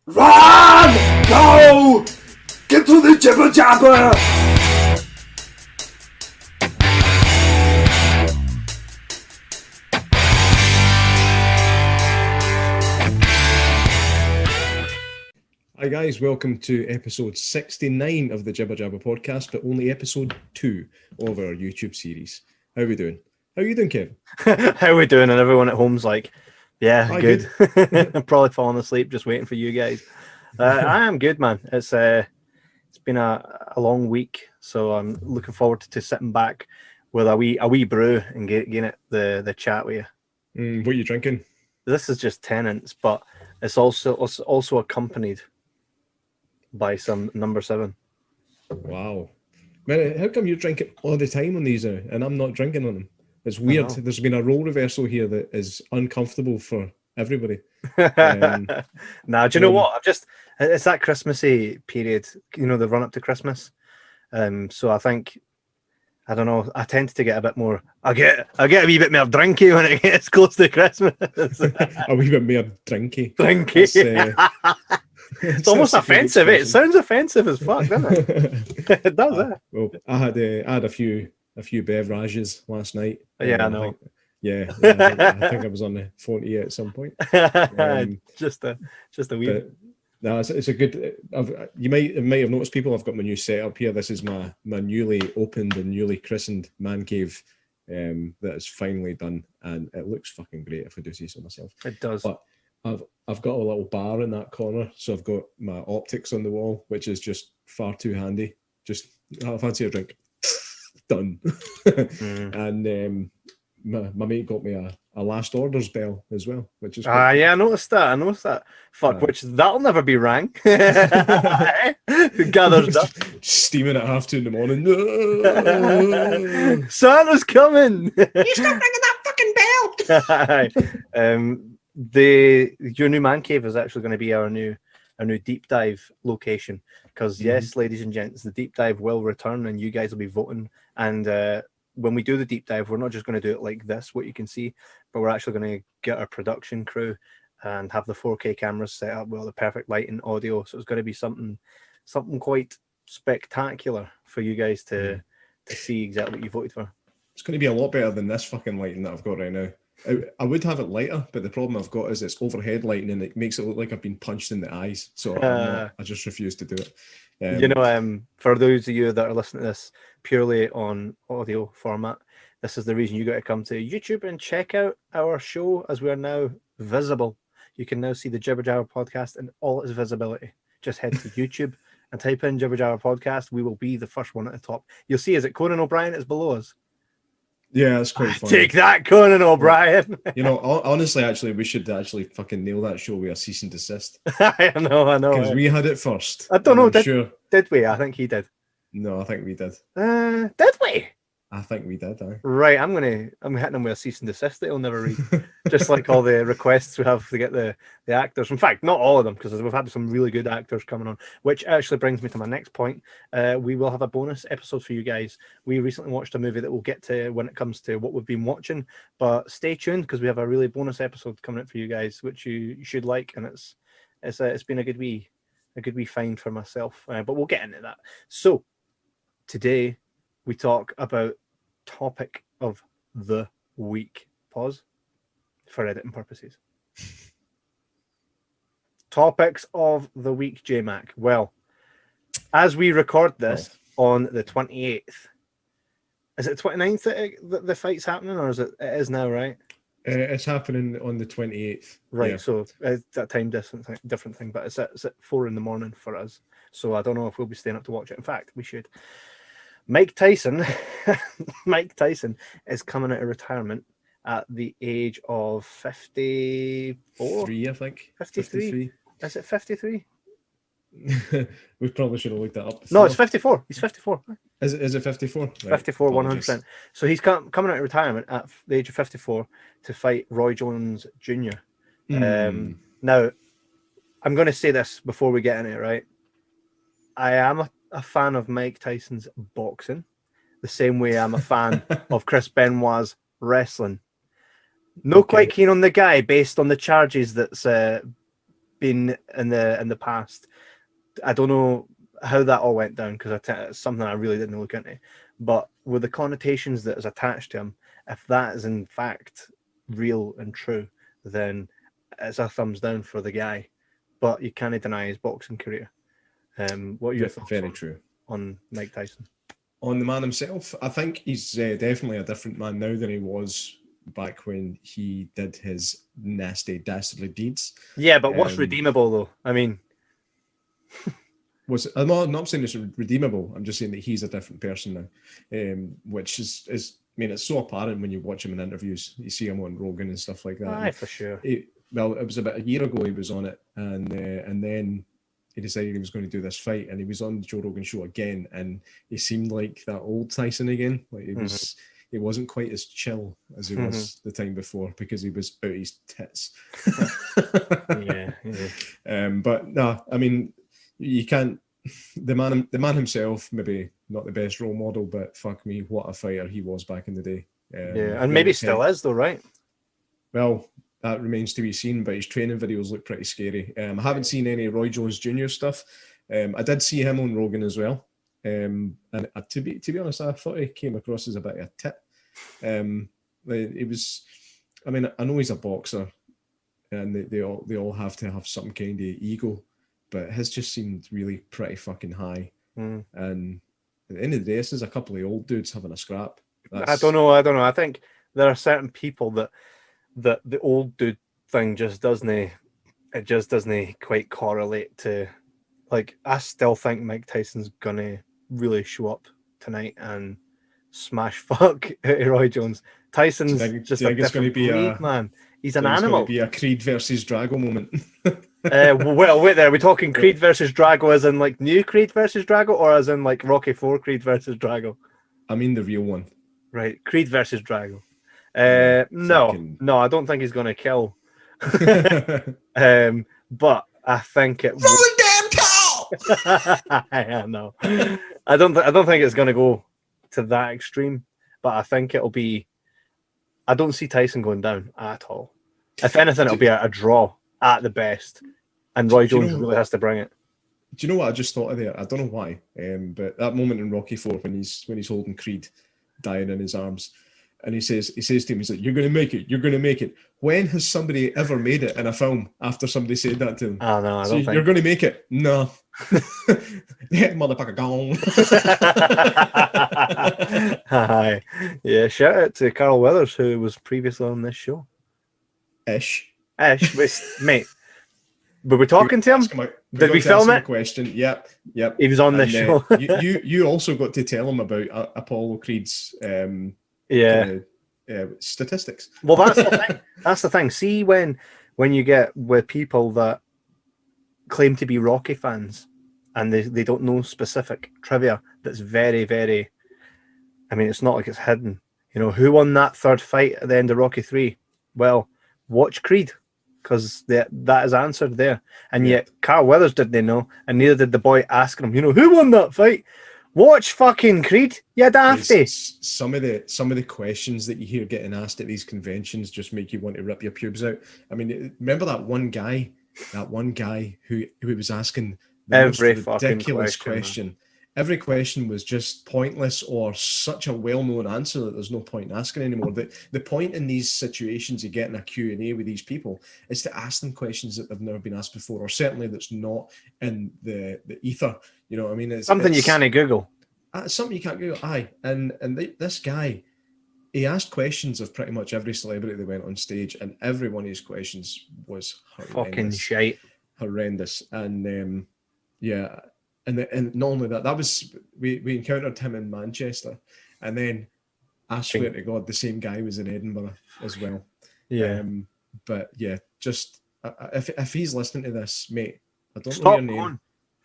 Run! Go! Get to the jibber jabber! Hi guys, welcome to episode 69 of the Jibber Jabber podcast, but only episode 2 of our YouTube series. How are we doing? How are you doing, Kev? How are we doing? And everyone at home's like, yeah, Hi, good. I'm probably falling asleep just waiting for you guys. I am good, man. It's been a long week, so I'm looking forward to sitting back with a wee brew and getting it the chat with you. What are you drinking? This is just Tenants, but it's also accompanied by some number 7. Wow. Man, how come you're drinking all the time on these and I'm not drinking on them? It's weird. There's been a role reversal here that is uncomfortable for everybody. Nah, do you know what? It's that Christmassy period, you know, the run up to Christmas. So I think, I don't know, I tend to get a bit more, I get a wee bit more drinky when it gets close to Christmas. A wee bit more drinky. It's almost offensive. It sounds offensive as fuck, doesn't it? It does, Well, I had a few beverages last night. Yeah, I know. I think I was on the 40 at some point. Just a wee. No, it's a good. You might have noticed, people. I've got my new setup here. This is my newly opened and newly christened man cave that is finally done, and it looks fucking great if I do say so myself. It does. But I've got a little bar in that corner, so I've got my optics on the wall, which is just far too handy. Just fancy a drink, done. And my mate got me a last orders bell as well, which is yeah, I noticed that. Fuck, which that'll never be rang. Gathers up, steaming at 2:30 in the morning. Santa's coming. You stop ringing that fucking bell! Your new man cave is actually going to be our new deep dive location, because yes, ladies and gents, the deep dive will return and you guys will be voting. And when we do the deep dive, we're not just going to do it like this, what you can see, but we're actually going to get our production crew and have the 4K cameras set up with all the perfect lighting, audio. So it's going to be something quite spectacular for you guys to see exactly what you voted for. It's going to be a lot better than this fucking lighting that I've got right now. I would have it lighter, but the problem I've got is it's overhead lighting and it makes it look like I've been punched in the eyes. So I just refuse to do it. For those of you that are listening to this purely on audio format, this is the reason you got to come to YouTube and check out our show, as we are now visible. You can now see the Jibber Jabber podcast in all its visibility. Just head to YouTube and type in Jibber Jabber podcast. We will be the first one at the top. You'll see, is it Conan O'Brien is below us? Yeah, that's quite funny. Take that, Conan O'Brien. You know, honestly, actually, we should actually fucking nail that show with a cease and desist. I know. Because we had it first. I don't know. Did we? I think he did. No, I think we did. Did we? I think we did. Right, I'm hitting him with a cease and desist that he'll never read. Just like all the requests we have to get the actors. In fact, not all of them, because we've had some really good actors coming on, which actually brings me to my next point. We will have a bonus episode for you guys. We recently watched a movie that we'll get to when it comes to what we've been watching, but stay tuned because we have a really bonus episode coming up for you guys, which you should like, and it's been a good wee find for myself, but we'll get into that. So today we talk about topic of the week. Pause for editing purposes. Topics of the week, J-Mac. Well, as we record this on the 28th, is it 29th that the fight's happening, or is it is now, right? It's happening on the 28th. Right, yeah. So it's that time different thing, but it's at 4 a.m. for us. So I don't know if we'll be staying up to watch it. In fact, we should. Mike Tyson is coming out of retirement at the age of 54. 3, I think. 53. Is it 53? We probably should have looked that up before. No, it's 54. He's 54. Is it 54? Right. 54, 100%. So he's coming out of retirement at the age of 54 to fight Roy Jones Jr. Now, I'm going to say this before we get into it, right? I am a fan of Mike Tyson's boxing, the same way I'm a fan of Chris Benoit's wrestling. No, quite keen on the guy based on the charges that's been in the past. I don't know how that all went down because it's something I really didn't look into. But with the connotations that is attached to him, if that is in fact real and true, then it's a thumbs down for the guy. But you can't deny his boxing career. What are your thoughts Very true. On Mike Tyson? On the man himself, I think he's definitely a different man now than he was back when he did his nasty, dastardly deeds. Yeah, but what's redeemable though? I mean, I'm not saying it's redeemable. I'm just saying that he's a different person now, which is I mean, it's so apparent when you watch him in interviews. You see him on Rogan and stuff like that. Aye, for sure. It was about a year ago he was on it, and then he decided he was going to do this fight, and he was on the Joe Rogan show again, and he seemed like that old Tyson again. Like he wasn't quite as chill as he was the time before because he was out his tits. yeah. But no, I mean, you can't. The man himself, maybe not the best role model, but fuck me, what a fighter he was back in the day. And maybe still is though, right? Well, that remains to be seen, but his training videos look pretty scary. I haven't seen any Roy Jones Jr. stuff. I did see him on Rogan as well. And to be honest, I thought he came across as a bit of a tit. It was, I mean, I know he's a boxer, and they all have to have some kind of ego, but his just seemed really pretty fucking high. And at the end of the day, this is a couple of old dudes having a scrap. I don't know. I think there are certain people that the old dude thing just doesn't quite correlate to, like, I still think Mike Tyson's gonna really show up tonight and smash fuck Roy Jones. Tyson's just a different breed, man. He's an animal. It's going to be a Creed versus Drago moment. Well, wait there. Are we talking Creed versus Drago as in like new Creed versus Drago, or as in like Rocky IV Creed versus Drago? I mean the real one. Right, Creed versus Drago. No, I don't think he's going to kill. But I think it. Rolling damn cow. I know. I don't think it's going to go to that extreme, but I think it'll be. I don't see Tyson going down at all. If anything, it'll be a draw at the best, and Roy Jones really has to bring it. Do you know what I just thought of there? I don't know why, but that moment in Rocky IV when he's holding Creed dying in his arms, and he says to him, he's like, "You're going to make it. You're going to make it." When has somebody ever made it in a film after somebody said that to him? Oh no, I don't think you're going to make it. No, yeah, motherfucker, gone. Hi, yeah. Shout out to Carl Weathers, who was previously on this show. Ish, mate. Were we talking to him? Did we film it? Question. Yep. He was on this show. you also got to tell him about Apollo Creed's statistics. Well, that's the thing. That's the thing. See, when you get with people that claim to be Rocky fans and they don't know specific trivia that's very, very, I mean, it's not like it's hidden. You know, who won that third fight at the end of Rocky 3? Well, watch Creed, because that is answered there. And yet Carl Weathers didn't know, and neither did the boy asking him, you know, who won that fight? Watch fucking Creed, you dafty. Some of the questions that you hear getting asked at these conventions just make you want to rip your pubes out. I mean, remember that one guy who was asking the most ridiculous question. Every question was just pointless or such a well-known answer that there's no point in asking anymore. The point in these situations, you get in a Q&A with these people, is to ask them questions that they've never been asked before, or certainly that's not in the ether. You know what I mean? It's you can't Google. Something you can't Google. Aye. And this guy, he asked questions of pretty much every celebrity that went on stage, and every one of his questions was horrendous. Fucking shite. Horrendous. And And not only that, we encountered him in Manchester, and then I swear to God, the same guy was in Edinburgh as well. Yeah. But yeah, just if he's listening to this, mate, I don't know your name.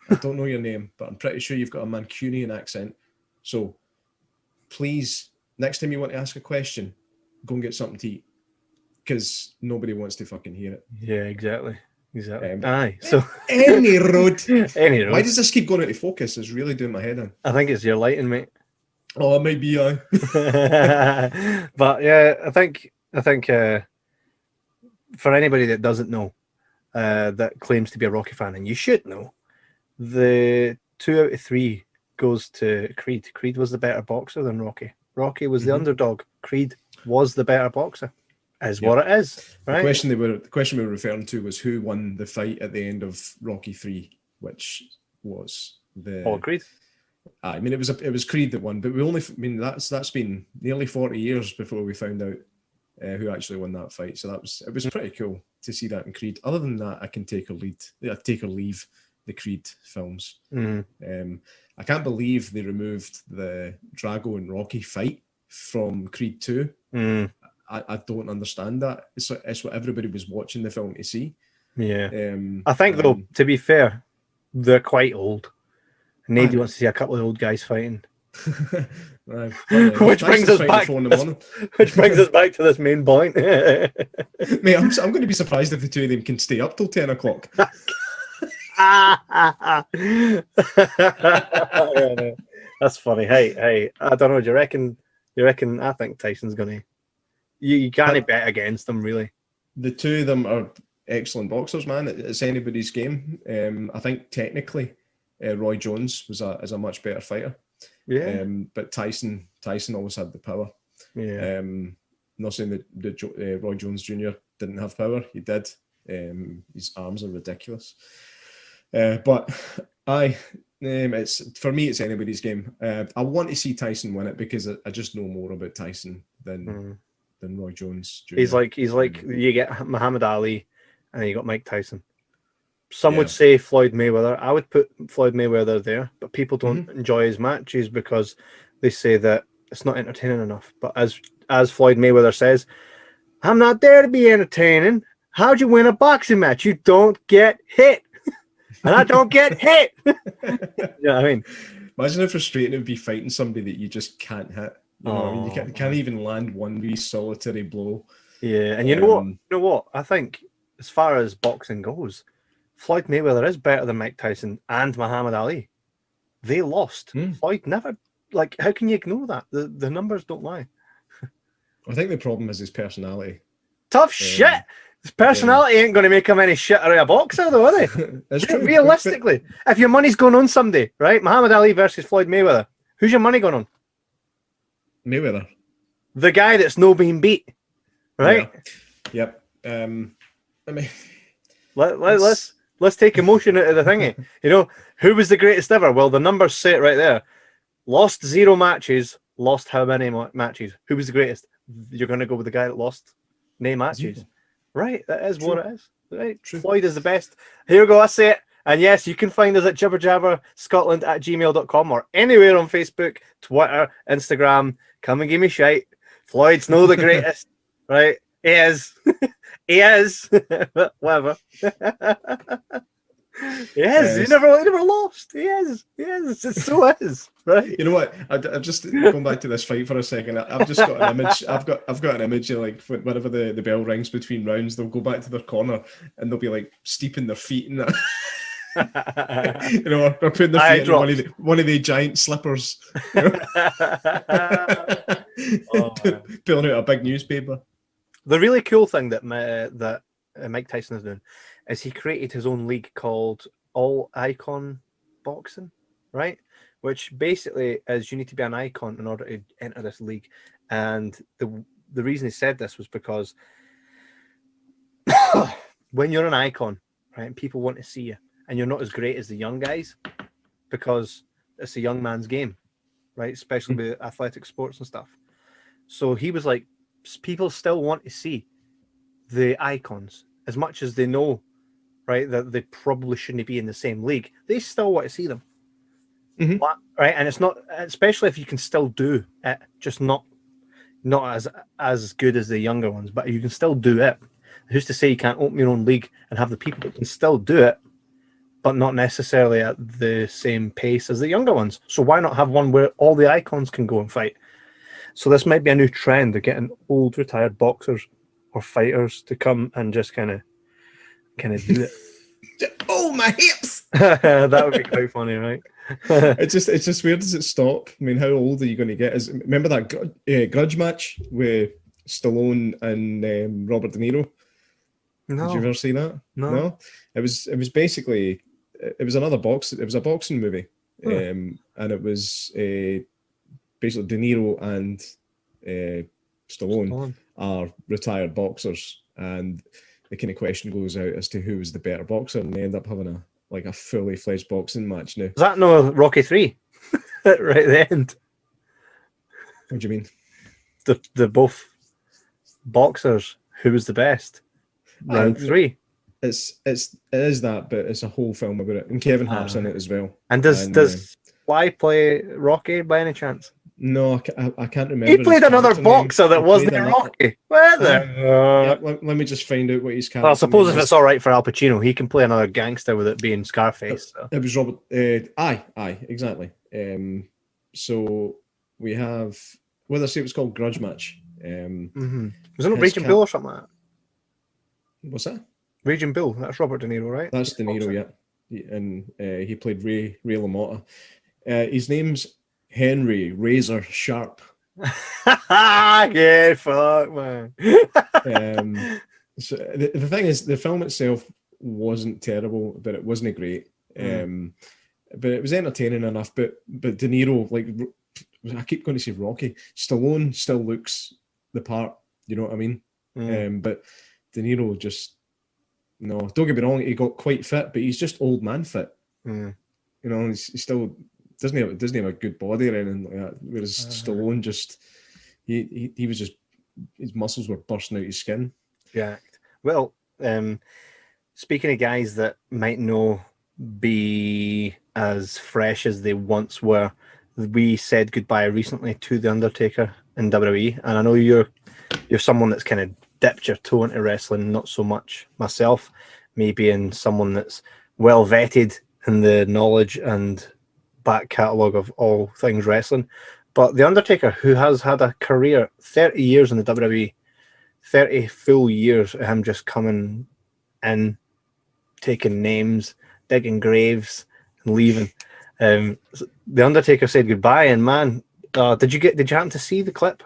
I don't know your name, but I'm pretty sure you've got a Mancunian accent. So please, next time you want to ask a question, go and get something to eat, because nobody wants to fucking hear it. Yeah, exactly. Aye. So any road. Any road. Why does this keep going out of focus? It's really doing my head in. I think it's your lighting, mate. Oh, it might be, aye. But yeah, I think for anybody that doesn't know, that claims to be a Rocky fan, and you should know, the 2 out of 3 goes to Creed. Creed was the better boxer than Rocky. Rocky was the underdog. Creed was the better boxer. Is what it is. Right? The question we were referring to was who won the fight at the end of Rocky 3, which was the Creed. I mean, it was Creed that won, but that's been nearly 40 years before we found out who actually won that fight. So it was pretty cool to see that in Creed. Other than that, I can take or leave the Creed films. I can't believe they removed the Drago and Rocky fight from Creed 2. I don't understand that. It's what everybody was watching the film to see. Yeah. I think, though, to be fair, they're quite old. Nobody wants to see a couple of old guys fighting. Which brings us back to this main point. Mate, I'm going to be surprised if the two of them can stay up till 10 o'clock. That's funny. Hey, I don't know. Do you reckon? I think Tyson's gonna. You can't bet against them, really. The two of them are excellent boxers, man. It's anybody's game. I think technically, Roy Jones is a much better fighter. Yeah. But Tyson always had the power. Yeah. Not saying that Roy Jones Jr. didn't have power. He did. His arms are ridiculous. But it's for me, it's anybody's game. I want to see Tyson win it because I just know more about Tyson than Roy Jones Jr. He's like you get Muhammad Ali, and then you got Mike Tyson. Some would say Floyd Mayweather. I would put Floyd Mayweather there, but people don't enjoy his matches because they say that it's not entertaining enough. But as Floyd Mayweather says, I'm not there to be entertaining. How'd you win a boxing match? You don't get hit. And I don't get hit. You know what I mean? Imagine how frustrating it would be fighting somebody that you just can't hit. You know what I mean? You can't even land one wee solitary blow. Yeah, and you know what? I think as far as boxing goes, Floyd Mayweather is better than Mike Tyson and Muhammad Ali. They lost. Floyd never. Like, how can you ignore that? The numbers don't lie. I think the problem is his personality. Tough shit. His personality ain't going to make him any shit out of a boxer, though, are they? That's true. Realistically, if your money's going on someday, right? Muhammad Ali versus Floyd Mayweather, who's your money going on? Mayweather. The guy that's no being beat, right? Yeah. Yep. I mean, let's take emotion out of the thingy. You know, who was the greatest ever? Well, the numbers say it right there. Lost 0 matches. Lost how many matches? Who was the greatest? You're going to go with the guy that lost no matches. 0. Right, that is True. what it is. Right, True. Floyd is the best. Here we go, I say it. And yes, you can find us at jibberjabberscotland@gmail.com or anywhere on Facebook, Twitter, Instagram. Come and give me shite. Floyd's no the greatest, right? He is. He is. Whatever. He is. He never lost. He is. It so is. Right. You know what? I'm just going back to this fight for a second. I've just got an image. I've got an image of like whenever the bell rings between rounds, they'll go back to their corner and they'll be like steeping their feet in that. You know, or putting their feet in one of the giant slippers. You know? Pulling out a big newspaper. The really cool thing that Mike Tyson is doing is he created his own league called All Icon Boxing, right? Which basically is you need to be an icon in order to enter this league. And the reason he said this was because when you're an icon, right, people want to see you, and you're not as great as the young guys because it's a young man's game, right? Especially with athletic sports and stuff. So he was like, people still want to see the icons as much as they know, right, that they probably shouldn't be in the same league. They still want to see them, right? And it's not, especially if you can still do it, just not as good as the younger ones, but you can still do it. Who's to say you can't open your own league and have the people that can still do it, but not necessarily at the same pace as the younger ones? So why not have one where all the icons can go and fight? So this might be a new trend of getting old retired boxers or fighters to come and just kind of do it. Oh, my hips! That would be quite funny, right? It's just where does it stop? I mean, how old are you going to get? Remember that Grudge match with Stallone and Robert De Niro? No. Did you ever see that? No. It was basically it was another box. It was a boxing movie, and it was basically De Niro and Stallone are retired boxers, and the kind of question goes out as to who was the better boxer, and they end up having a fully fledged boxing match. Now, Is that no Rocky 3? Right at the end. What do you mean? The both boxers. Who was the best? Round 3. It is that, but it's a whole film about it, and Kevin Hart's in it as well. And does Sly play Rocky by any chance? No, I can't remember. He played another boxer that wasn't Rocky. Where the? Let me just find out what his character. Well, I suppose if it's all right for Al Pacino, he can play another gangster with it being Scarface. So. It was Robert. Aye, exactly. So we have. Well, I say it was called Grudge Match. Was it not Raging Bull or something like that? What's that? Raging Bull. That's Robert De Niro, right? That's De Niro, yeah. And he played Ray LaMotta. His name's Henry Razor Sharp. Yeah, fuck, man. So the thing is, the film itself wasn't terrible, but it wasn't great. But it was entertaining enough. But De Niro, like, I keep going to say Rocky. Stallone still looks the part. You know what I mean? But De Niro just don't get me wrong. He got quite fit, but he's just old man fit. You know, he still doesn't have a good body or anything like that. Whereas Stallone just he was just, his muscles were bursting out his skin. Yeah. Well, speaking of guys that might not be as fresh as they once were, we said goodbye recently to The Undertaker in WWE, and I know you're someone that's kind of dipped your toe into wrestling, not so much myself, me being someone that's well vetted in the knowledge and back catalogue of all things wrestling. But The Undertaker, who has had a career, 30 years in the WWE, 30 full years of him just coming in, taking names, digging graves, and leaving. The Undertaker said goodbye, and man, did you happen to see the clip?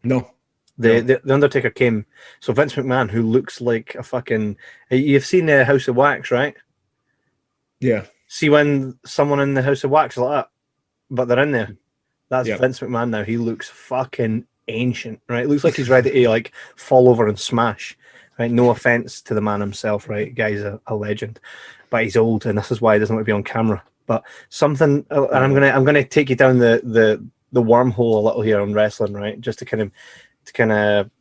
No. The Undertaker came. So Vince McMahon, who looks like a fucking, you've seen the House of Wax, right? Yeah. See when someone in the House of Wax is like that, but they're in there. That's Vince McMahon now. He looks fucking ancient, right? Looks like he's ready to like fall over and smash. Right? No offense to the man himself, right? Guy's a legend, but he's old, and this is why he doesn't want to be on camera. But something, and I'm gonna take you down the wormhole a little here on wrestling, right? Just to kind of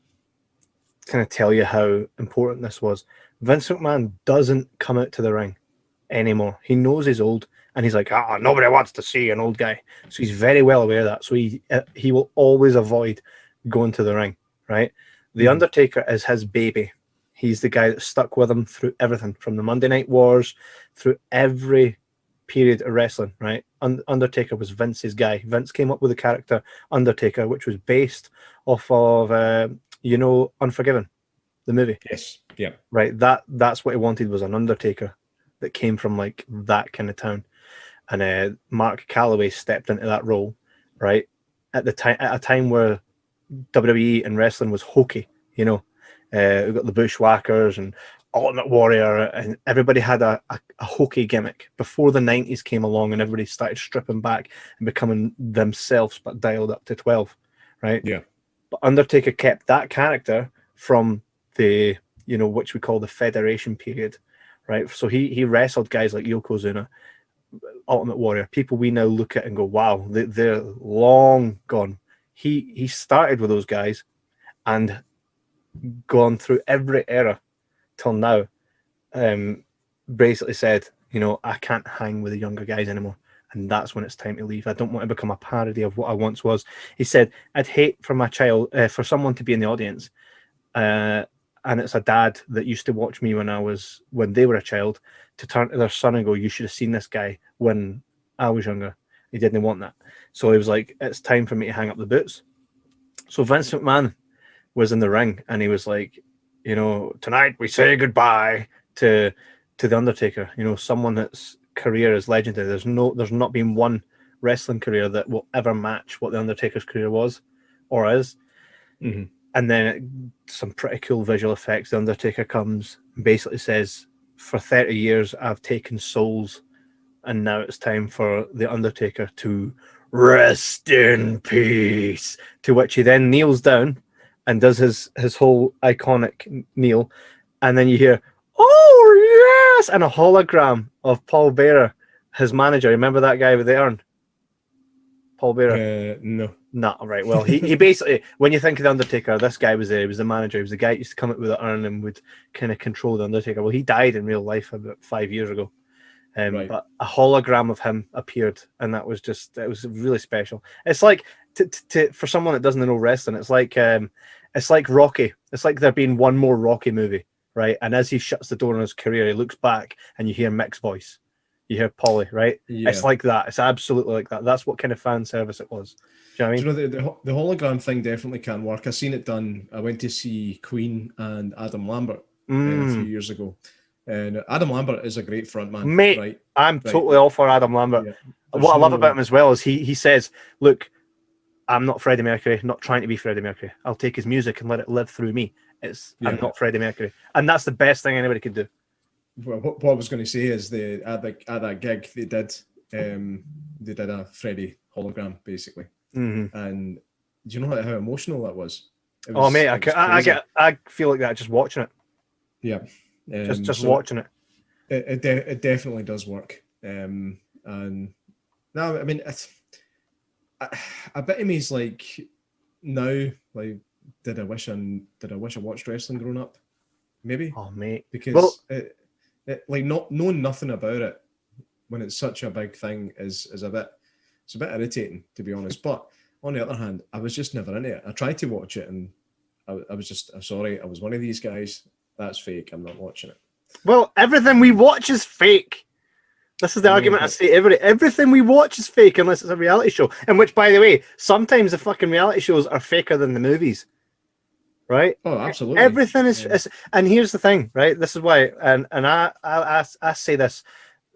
tell you how important this was. Vince McMahon doesn't come out to the ring anymore. He knows he's old, and he's like, nobody wants to see an old guy. So he's very well aware of that. So he will always avoid going to the ring, right? The Undertaker is his baby. He's the guy that stuck with him through everything, from the Monday Night Wars, through every period of wrestling, right? Undertaker was Vince's guy. Vince came up with the character Undertaker, which was based off of, Unforgiven, the movie. Yes. Yeah. Right. That's what he wanted, was an Undertaker that came from like that kind of town. And Mark Calloway stepped into that role, right? At a time where WWE and wrestling was hokey, you know. We've got the Bushwhackers and Ultimate Warrior, and everybody had a hokey gimmick before the 90s came along, and everybody started stripping back and becoming themselves, but dialed up to 12, right? Yeah. But Undertaker kept that character from the, which we call the Federation period, right? So he wrestled guys like Yokozuna, Ultimate Warrior, people we now look at and go, wow, they're long gone. He started with those guys and gone through every era till now. Basically said, I can't hang with the younger guys anymore, and that's when it's time to leave. I don't want to become a parody of what I once was. He said, I'd hate for my child, for someone to be in the audience, and it's a dad that used to watch me when they were a child, to turn to their son and go, you should have seen this guy when I was younger. He didn't want that. So he was like, it's time for me to hang up the boots. So Vince McMahon was in the ring, and he was like, tonight we say goodbye to the Undertaker. Someone that's career is legendary. There's not been one wrestling career that will ever match what the Undertaker's career was or is. And then some pretty cool visual effects. The Undertaker comes and basically says, for 30 years, I've taken souls, and now it's time for the Undertaker to rest in peace. To which he then kneels down and does his whole iconic kneel. And then you hear, oh, yes! And a hologram of Paul Bearer, his manager. Remember that guy with the urn? Paul Bearer? No. Nah, right. Well, he basically, when you think of the Undertaker, this guy was he was the manager. He was the guy who used to come up with the urn and would kind of control the Undertaker. Well, he died in real life about 5 years ago. Right. But a hologram of him appeared, and it was really special. It's like for someone that doesn't know wrestling, it's like Rocky. It's like there being one more Rocky movie, right? And as he shuts the door on his career, he looks back and you hear Mick's voice. You hear Polly, right? Yeah. It's like that. It's absolutely like that. That's what kind of fan service it was. Do you know what I mean? Do you know, the hologram thing definitely can work. I've seen it done. I went to see Queen and Adam Lambert a few years ago. And Adam Lambert is a great frontman. Mate, right? I'm totally all for Adam Lambert. Yeah. What I love about him as well is he says, look, I'm not Freddie Mercury, not trying to be Freddie Mercury. I'll take his music and let it live through me. I'm not Freddie Mercury. And that's the best thing anybody could do. Well, what I was going to say is at that gig they did a Freddie hologram basically. Mm-hmm. And do you know how emotional that was? Mate, I feel like that just watching it. Yeah. Just watching it. It definitely does work. And no, I mean, a bit of me is like now, like, did I wish I watched wrestling growing up? Maybe. Oh, mate. Because like not knowing nothing about it when it's such a big thing is a bit irritating, to be honest. But on the other hand, I was just never into it. I tried to watch it and I was just, I'm sorry, I was one of these guys. That's fake. I'm not watching it. Well, everything we watch is fake. This is the argument I say. Everything we watch is fake unless it's a reality show. And which, by the way, sometimes the fucking reality shows are faker than the movies. Right? Oh, absolutely. Everything is, and here's the thing, right? This is why, and I say this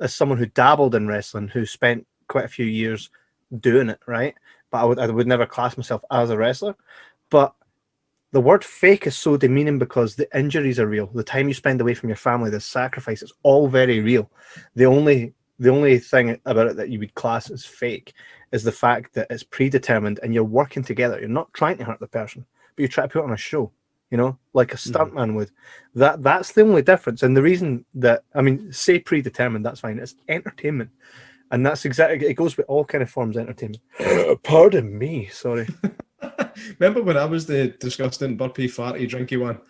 as someone who dabbled in wrestling, who spent quite a few years doing it, right? But I would never class myself as a wrestler. But the word fake is so demeaning because the injuries are real. The time you spend away from your family, the sacrifice, it's all very real. The only thing about it that you would class as fake is the fact that it's predetermined and you're working together. You're not trying to hurt the person, but you try to put on a show, you know, like a stuntman would. That's the only difference. And the reason that, I mean, say predetermined, that's fine. It's entertainment. And that's exactly, it goes with all kind of forms of entertainment. Pardon me, sorry. Remember when I was the disgusting burpy farty drinky one?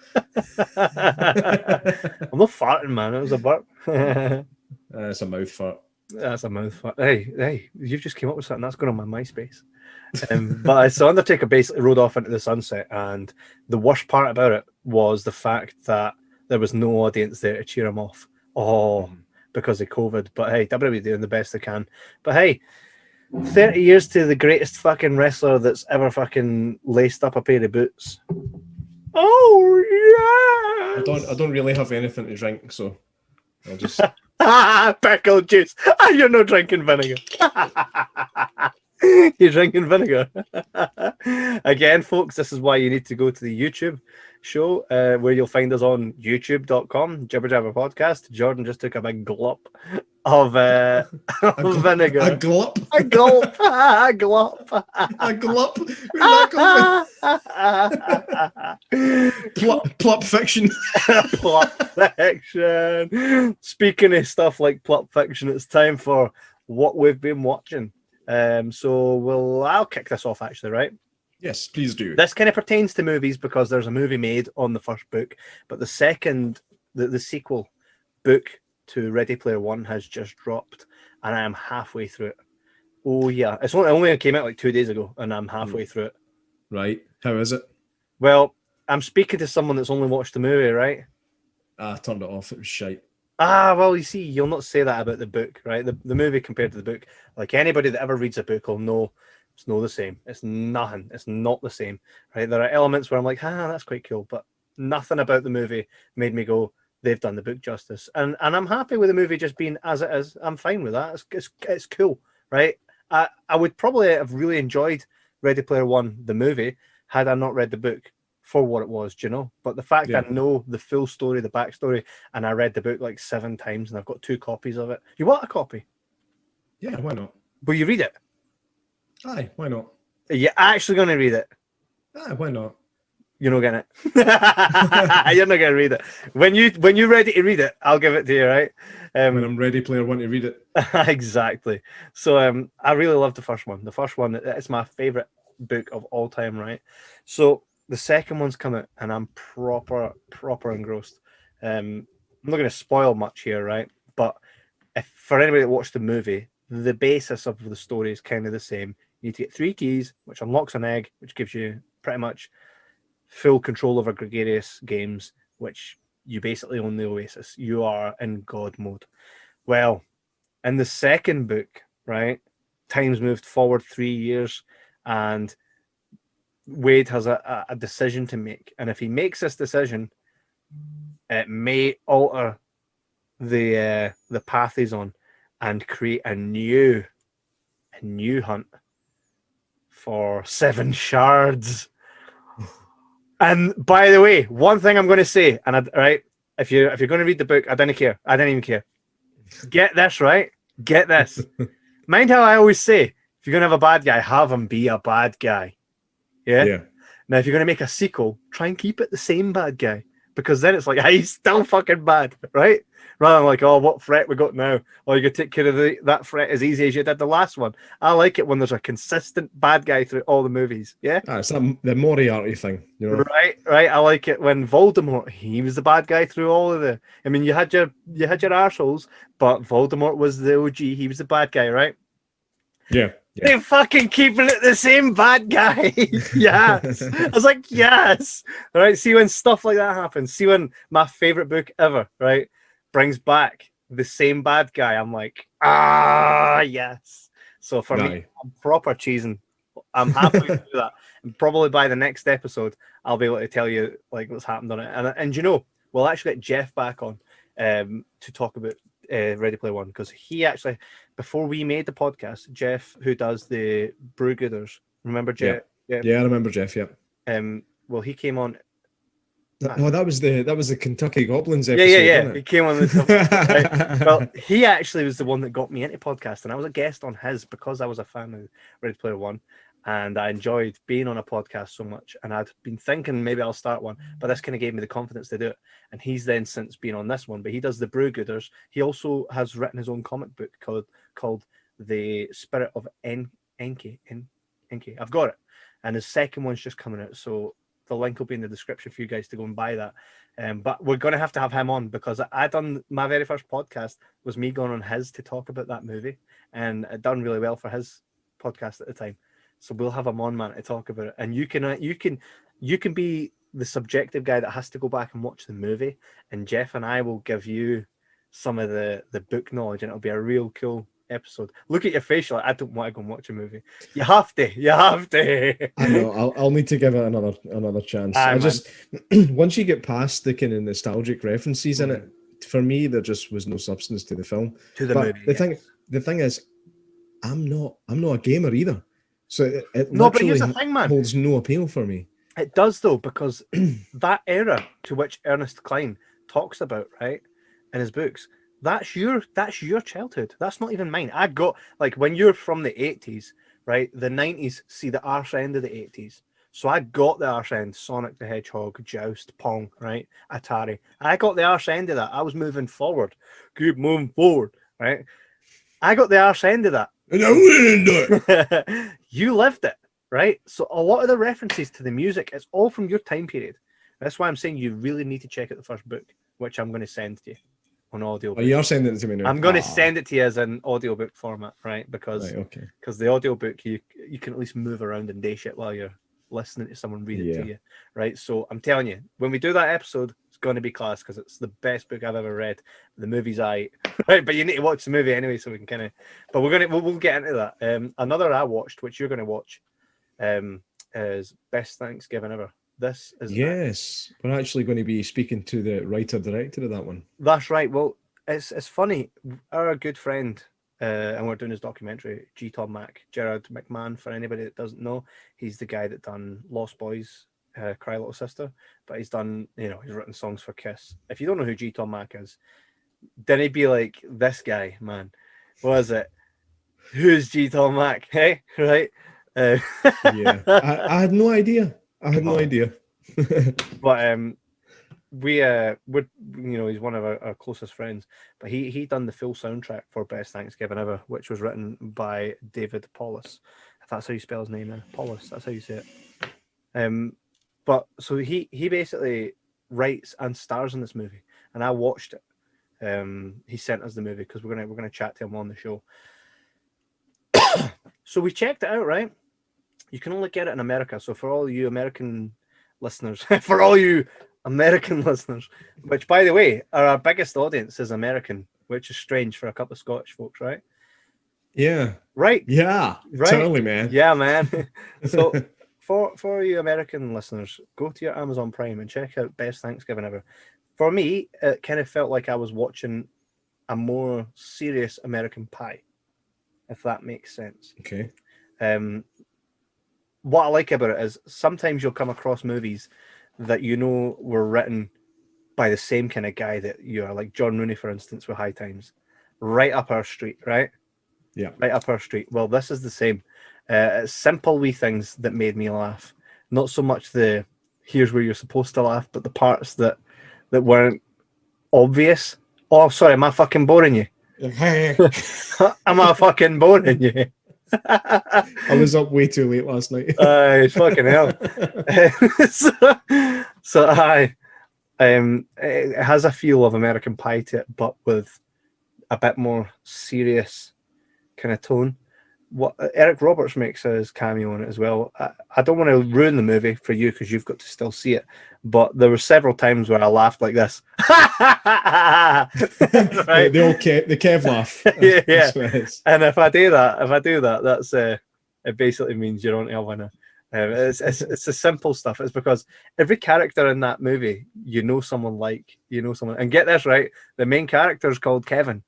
I'm not farting, man. It was a burp. It's a mouth fart. That's a mouth fart. Hey, you've just came up with something that's going on my MySpace. But so Undertaker basically rode off into the sunset, and the worst part about it was the fact that there was no audience there to cheer him off. Because of COVID. But hey, WWE doing the best they can. But hey, 30 years to the greatest fucking wrestler that's ever fucking laced up a pair of boots. Oh yeah. I don't really have anything to drink, so I'll just pickle juice. You're not drinking vinegar. You're drinking vinegar. Again, folks, this is why you need to go to the YouTube show, where you'll find us on youtube.com, Jibber Jabber Podcast. Jordan just took a big glop of vinegar. A glop? A gulp. A glop. A glop? Plop fiction. Plop fiction. Speaking of stuff like plop fiction, it's time for what we've been watching. So I'll kick this off actually, right? Yes, please do. This kind of pertains to movies because there's a movie made on the first book, but the second, the sequel book to Ready Player One has just dropped, and I am halfway through it. Oh yeah, it only came out like 2 days ago, and I'm halfway through it. Right, how is it? Well, I'm speaking to someone that's only watched the movie, right? I turned it off. It was shite. Well, you see, you'll not say that about the book, right? The movie compared to the book, like anybody that ever reads a book will know it's not the same. It's nothing. It's not the same, right? There are elements where I'm like, that's quite cool, but nothing about the movie made me go, they've done the book justice. And I'm happy with the movie just being as it is. I'm fine with that. It's cool, right? I would probably have really enjoyed Ready Player One, the movie, had I not read the book for what it was, do you know? But the fact Yeah. I know the full story, the backstory, and I read the book like 7 times, and I've got 2 copies of it. You want a copy? Yeah, why not? Will you read it? Aye, why not? Are you actually going to read it? Aye, why not? You're not getting it. You're not going to read it. When you're ready to read it, I'll give it to you, right? When I'm Ready Player One to read it. Exactly. So I really loved the first one. The first one, it's my favorite book of all time, right? So the second one's come out, and I'm proper engrossed. I'm not going to spoil much here, right? But if for anybody that watched the movie, the basis of the story is kind of the same. You need to get 3 keys, which unlocks an egg, which gives you pretty much full control over gregarious games, which you basically own the Oasis. You are in God mode. Well, in the second book, right, time's moved forward 3 years, and Wade has a decision to make. And if he makes this decision, it may alter the path he's on and create a new hunt for 7 shards. And by the way, one thing I'm going to say, and right, if you're going to read the book, I didn't care. I didn't even care. Get this, right? Get this. Mind how I always say, if you're going to have a bad guy, have him be a bad guy. Yeah? Now, if you're going to make a sequel, try and keep it the same bad guy, because then it's like, he's still fucking bad, right? Rather than like, oh, what threat we got now? Oh, you can take care of that threat as easy as you did the last one. I like it when there's a consistent bad guy through all the movies. Yeah, it's the Moriarty thing, you know. Right. I like it when Voldemort, he was the bad guy through all of the. I mean, you had your arseholes, but Voldemort was the OG. He was the bad guy, right? Yeah. They're fucking keeping it the same bad guy. Yes. I was like, yes. All right. See when stuff like that happens. See when my favorite book ever, right, brings back the same bad guy. I'm like, yes. So for me, I'm proper cheesing. I'm happy to do that. And probably by the next episode, I'll be able to tell you like what's happened on it. And you know, we'll actually get Jeff back on to talk about Ready Player One, because he actually, before we made the podcast, Jeff, who does the Brewgooders, remember Jeff? Yeah, I remember Jeff. Yeah. Well, he came on. Oh, that was the Kentucky Goblins episode. Yeah. He came on right? Well, he actually was the one that got me into podcast, and I was a guest on his because I was a fan of Ready Player One, and I enjoyed being on a podcast so much. And I'd been thinking maybe I'll start one, but this kind of gave me the confidence to do it. And he's then since been on this one, but he does the Brewgooders. He also has written his own comic book called The Spirit of Enki. I've got it, and his second one's just coming out, so the link will be in the description for you guys to go and buy that. But we're going to have him on, because I done my very first podcast was me going on his to talk about that movie, and it done really well for his podcast at the time. So we'll have him on, man, to talk about it. And you can be the subjective guy that has to go back and watch the movie, and Jeff and I will give you some of the book knowledge, and it'll be a real cool episode. Look at your face, you're like, I don't want to go and watch a movie. You have to. I know. I'll need to give it another chance. I just once you get past the kind of nostalgic references in it, for me there just was no substance to the film. Movie. The thing is, I'm not a gamer either, so it but here's the thing, man. Holds no appeal for me. It does though, because that era to which Ernest Cline talks about, right, in his books, that's your childhood. That's not even mine. I got, like, when you're from the 80s, right, the 90s see the arse end of the 80s. So I got the arse end, Sonic the Hedgehog, Joust, Pong, right, Atari. I got the arse end of that. I was moving forward. Keep moving forward, right? I got the arse end of that. And I went into it. You lived it, right? So a lot of the references to the music, it's all from your time period. That's why I'm saying you really need to check out the first book, which I'm going to send to you on audio. Oh, you're sending it to me now. I'm going to send it to you as an audiobook format, right? Because the audiobook, you can at least move around and day shit while you're listening to someone read it to you, right? So I'm telling you, when we do that episode, it's going to be class, because it's the best book I've ever read. The movie's right? But you need to watch the movie anyway, so we can kind of. But we'll get into that. Another I watched, which you're going to watch, is Best Thanksgiving Ever. This is we're actually going to be speaking to the writer-director of that one. That's right. Well, it's funny. Our good friend, and we're doing his documentary, G. Tom Mac, Gerard McMahon, for anybody that doesn't know, he's the guy that done Lost Boys, Cry Little Sister, but he's done, he's written songs for Kiss. If you don't know who G Tom Mac is, then he'd be like, this guy, man, what is it? Who's G Tom Mac? Hey, right? Yeah, I had no idea. But we're he's one of our closest friends, but he done the full soundtrack for Best Thanksgiving Ever, which was written by David Paulus, if that's how you spell his name. Paulus, that's how you say it. But so he basically writes and stars in this movie, and I watched it. He sent us the movie because we're gonna chat to him on the show. So we checked it out, right? You can only get it in America. So for all you American listeners, which, by the way, are our biggest audience is American, which is strange for a couple of Scottish folks, right? Yeah. Right. Yeah. Right. Totally, man. Yeah, man. So for you American listeners, go to your Amazon Prime and check out Best Thanksgiving Ever. For me, it kind of felt like I was watching a more serious American Pie, if that makes sense. Okay. What I like about it is sometimes you'll come across movies that were written by the same kind of guy that you are, like John Rooney, for instance, with High Times. Right up our street, right? Yeah. Right up our street. Well, this is the same. Simple wee things that made me laugh. Not so much the here's where you're supposed to laugh, but the parts that weren't obvious. Oh, sorry, am I fucking boring you? Am I fucking boring you? I was up way too late last night. Fucking hell. It has a feel of American Pie to it, but with a bit more serious kind of tone. What Eric Roberts makes his cameo in it as well. I don't want to ruin the movie for you because you've got to still see it, but there were several times where I laughed like this. Right? The old the Kev laugh. Yeah. And if I do that, that's it basically means you're on to a winner. It's the simple stuff. It's because every character in that movie, someone, and get this right, the main character is called Kevin.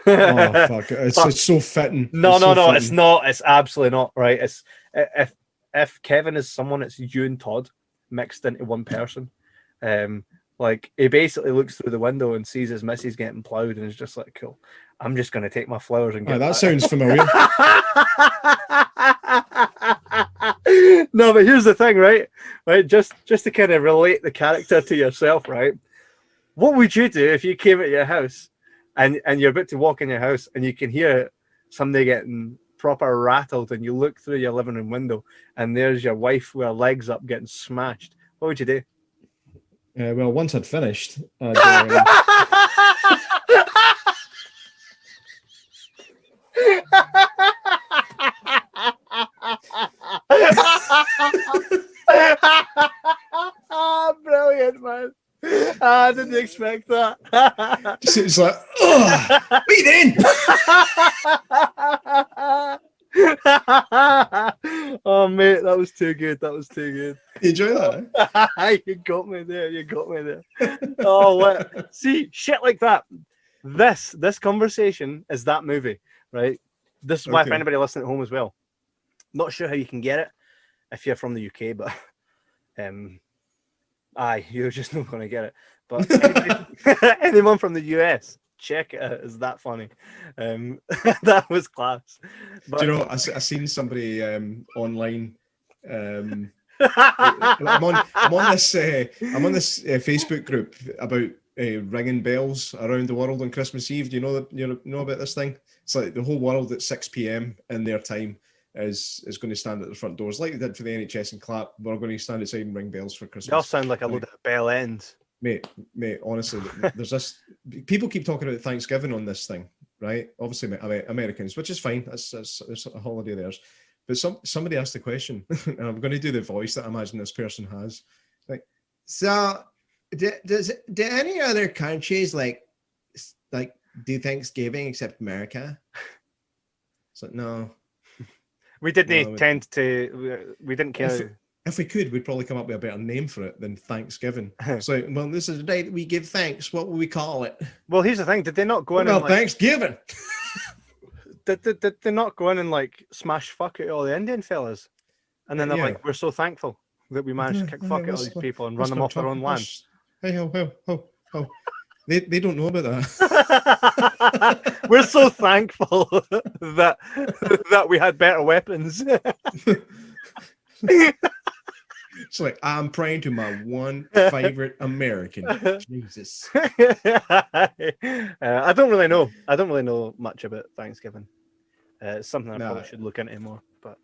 Oh fuck! It's so fitting. No, it's not. It's absolutely not. Right? It's if Kevin is someone, it's you and Todd mixed into one person. Like he basically looks through the window and sees his missus getting ploughed, and is just like, "Cool, I'm just going to take my flowers and get." That sounds familiar. No, but here's the thing, right? Just to kind of relate the character to yourself, right? What would you do if you came at your house? And you're about to walk in your house and you can hear somebody getting proper rattled, and you look through your living room window and there's your wife with her legs up getting smashed. What would you do? Well, once I'd finished, I'd, Brilliant, man. I didn't expect that. It's like, oh, wait in. Oh, mate, that was too good. You enjoy that? Eh? You got me there. Oh, what? See, shit like that. This conversation is that movie, right? This is why, for anybody listening at home as well, not sure how you can get it if you're from the UK, but you're just not going to get it. But anyone from the US, check it out. It's that funny. That was class. But, do you know, I seen somebody online. I'm on this Facebook group about ringing bells around the world on Christmas Eve. Do you know about this thing? It's like the whole world at 6 p.m. in their time is going to stand at the front doors like they did for the NHS and clap. We're going to stand outside and ring bells for Christmas. They all sound like a load of bell ends. Mate, honestly, there's this. People keep talking about Thanksgiving on this thing, right? Obviously, Americans, which is fine. That's a holiday theirs. But somebody asked the question, and I'm going to do the voice that I imagine this person has. Like, so, do any other countries like do Thanksgiving except America? It's like, no. We didn't we didn't care. If we could, we'd probably come up with a better name for it than Thanksgiving. So, well, this is the day that we give thanks. What will we call it? Well, here's the thing. Did they not go in and Thanksgiving? Did they not go in and like smash fuck at all the Indian fellas? And then they're like, we're so thankful. that we managed to kick fuck out of these people and run them off their own land. Hey, ho. They don't know about that. We're so thankful that we had better weapons. It's like, I'm praying to my one favorite American. Jesus. I don't really know. I don't really know much about Thanksgiving. It's something I probably should look into more. But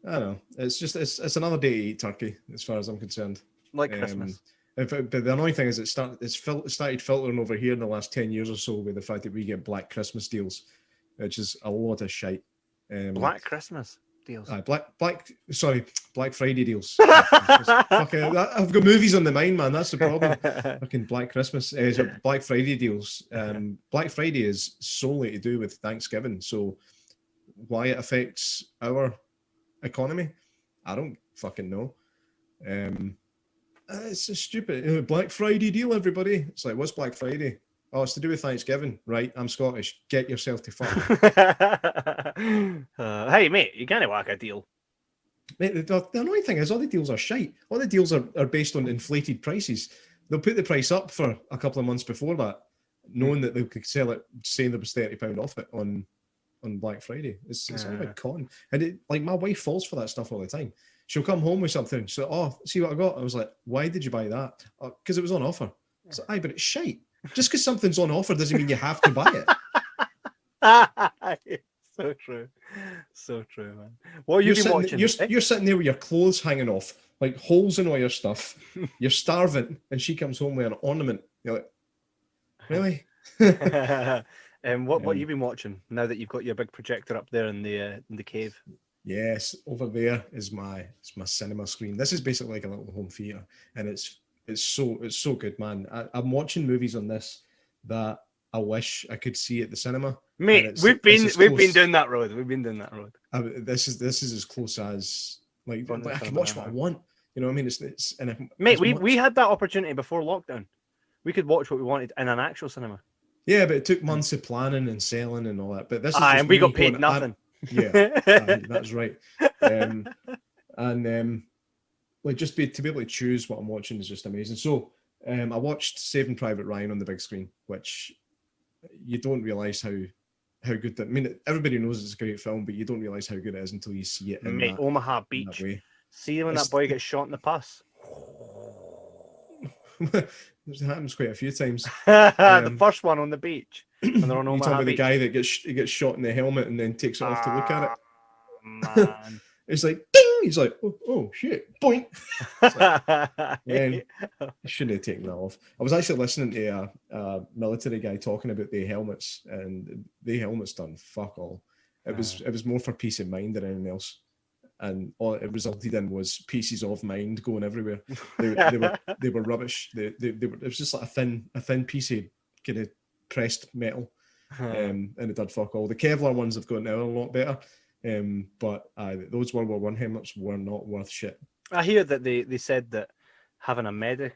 I don't know. It's just it's another day to eat turkey, as far as I'm concerned. Like Christmas. But the annoying thing is it started filtering over here in the last 10 years or so with the fact that we get Black Christmas deals, which is a lot of shite. Black Christmas deals. Black Friday deals. I've got movies on the mind, man. That's the problem. Fucking Black Christmas. Black Friday deals. Black Friday is solely to do with Thanksgiving. So why it affects our economy, I don't fucking know. It's just stupid. Black Friday deal, everybody. It's like, what's Black Friday? Oh, it's to do with Thanksgiving. Right, I'm Scottish. Get yourself to fuck. Hey, mate, you can't whack a deal. Mate, the annoying thing is all the deals are shite. All the deals are based on inflated prices. They'll put the price up for a couple of months before that, knowing that they could sell it, saying there was £30 off it on Black Friday. It's all a con. And my wife falls for that stuff all the time. She'll come home with something. So, see what I got? I was like, why did you buy that? Because it was on offer. It's like, but it's shite. Just because something's on offer doesn't mean you have to buy it. So true. So true, man. What have you been watching? You're sitting there with your clothes hanging off, like holes in all your stuff. You're starving, and she comes home with an ornament. You're like, really? What have you been watching now that you've got your big projector up there in the cave? Yes, over there is my cinema screen. This is basically like a little home theater, and it's so good, man. I'm watching movies on this that I wish I could see at the cinema. Mate, we've been doing that road. We've been doing that road. This is as close as I can watch what I want. You know what I mean? Mate, we had that opportunity before lockdown. We could watch what we wanted in an actual cinema. Yeah, but it took months of planning and selling and all that. But this is and we got paid nothing. That's right. Just to be able to choose what I'm watching is just amazing. So I watched Saving Private Ryan on the big screen, which you don't realize how good that. I mean, everybody knows it's a great film, but you don't realize how good it is until you see it. Mate, Omaha Beach. See when that boy gets shot in the pass. It happens quite a few times. The first one on the beach. And they're on Omaha Beach. About the guy that gets shot in the helmet and then takes it off to look at it. Man. It's like, ding! He's like, oh shit, boink. Man, I shouldn't have taken that off. I was actually listening to a military guy talking about the helmets, and the helmets done fuck all. It was more for peace of mind than anything else. And all it resulted in was pieces of mind going everywhere. They were rubbish. They were. It was just like a thin piece of kind of pressed metal, and it did fuck all. The Kevlar ones have gotten out a lot better, but those World War I helmets were not worth shit. I hear that they said that having a medic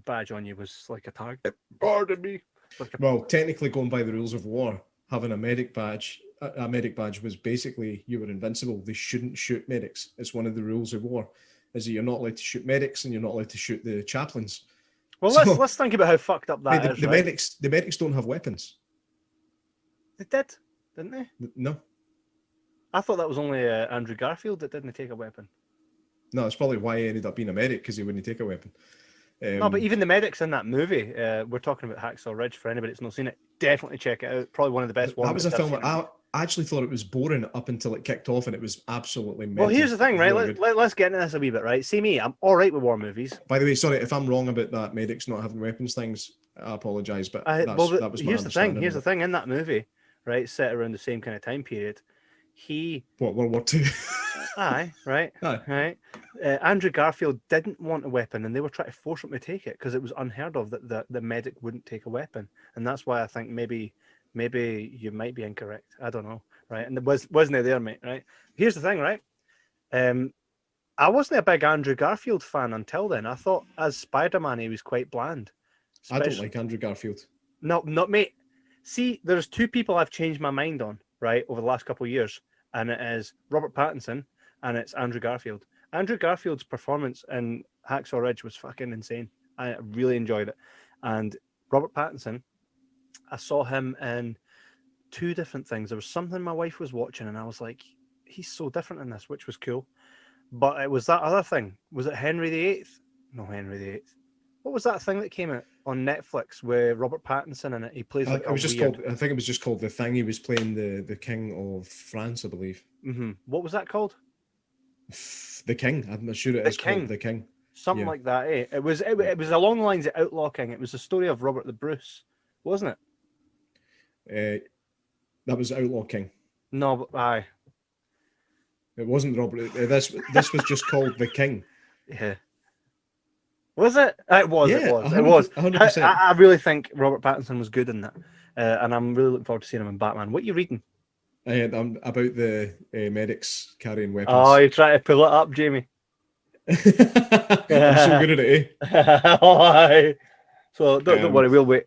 badge on you was like a target. Pardon me. Well, technically, going by the rules of war, having a medic badge was basically you were invincible. They shouldn't shoot medics. It's one of the rules of war, is that you're not allowed to shoot medics and you're not allowed to shoot the chaplains. Well, let's think about how fucked up that is. The medics don't have weapons. They did, didn't they? No. I thought that was only Andrew Garfield that didn't take a weapon. No, it's probably why he ended up being a medic, because he wouldn't take a weapon. No, but even the medics in that movie, we're talking about Hacksaw Ridge. For anybody that's not seen it, definitely check it out. Probably one of the best ones. That was a film I actually thought it was boring up until it kicked off, and it was absolutely mental. Well, here's the thing, right? Let's get into this a wee bit, right? See me, I'm all right with war movies. By the way, sorry if I'm wrong about that medics not having weapons things. I apologise, but that was my understanding. Here's the thing in that movie, right? Set around the same kind of time period. World War II? Aye, right. Andrew Garfield didn't want a weapon, and they were trying to force him to take it because it was unheard of that the medic wouldn't take a weapon, and that's why I think maybe you might be incorrect. I don't know, right? And it wasn't there, mate. Right? Here's the thing, right? I wasn't a big Andrew Garfield fan until then. I thought as Spider-Man he was quite bland. I don't like Andrew Garfield. No, not mate. See, there's two people I've changed my mind on, right, over the last couple of years, and it is Robert Pattinson and it's Andrew Garfield. Andrew Garfield's performance in Hacksaw Ridge was fucking insane. I really enjoyed it. And Robert Pattinson, I saw him in two different things. There was something my wife was watching, and I was like, he's so different in this, which was cool. But it was that other thing. Was it Henry VIII? No, Henry VIII. What was that thing that came out on Netflix with Robert Pattinson in it? He plays like it was just called. I think it was just called The Thing. He was playing the king of France, I believe. Mm-hmm. What was that called? The King. I'm not sure it is called The King. Something like that. Eh? It was along the lines of Outlaw King. It was the story of Robert the Bruce, wasn't it? That was Outlaw King. No, but aye. It wasn't Robert. This was just called The King. Yeah. Was it? It was. Yeah, it was. 100%. I really think Robert Pattinson was good in that, and I'm really looking forward to seeing him in Batman. What are you reading? I'm about the medics carrying weapons. Oh, you're trying to pull it up, Jamie. I'm so good at it, eh? Oh, aye. So don't worry, we'll wait.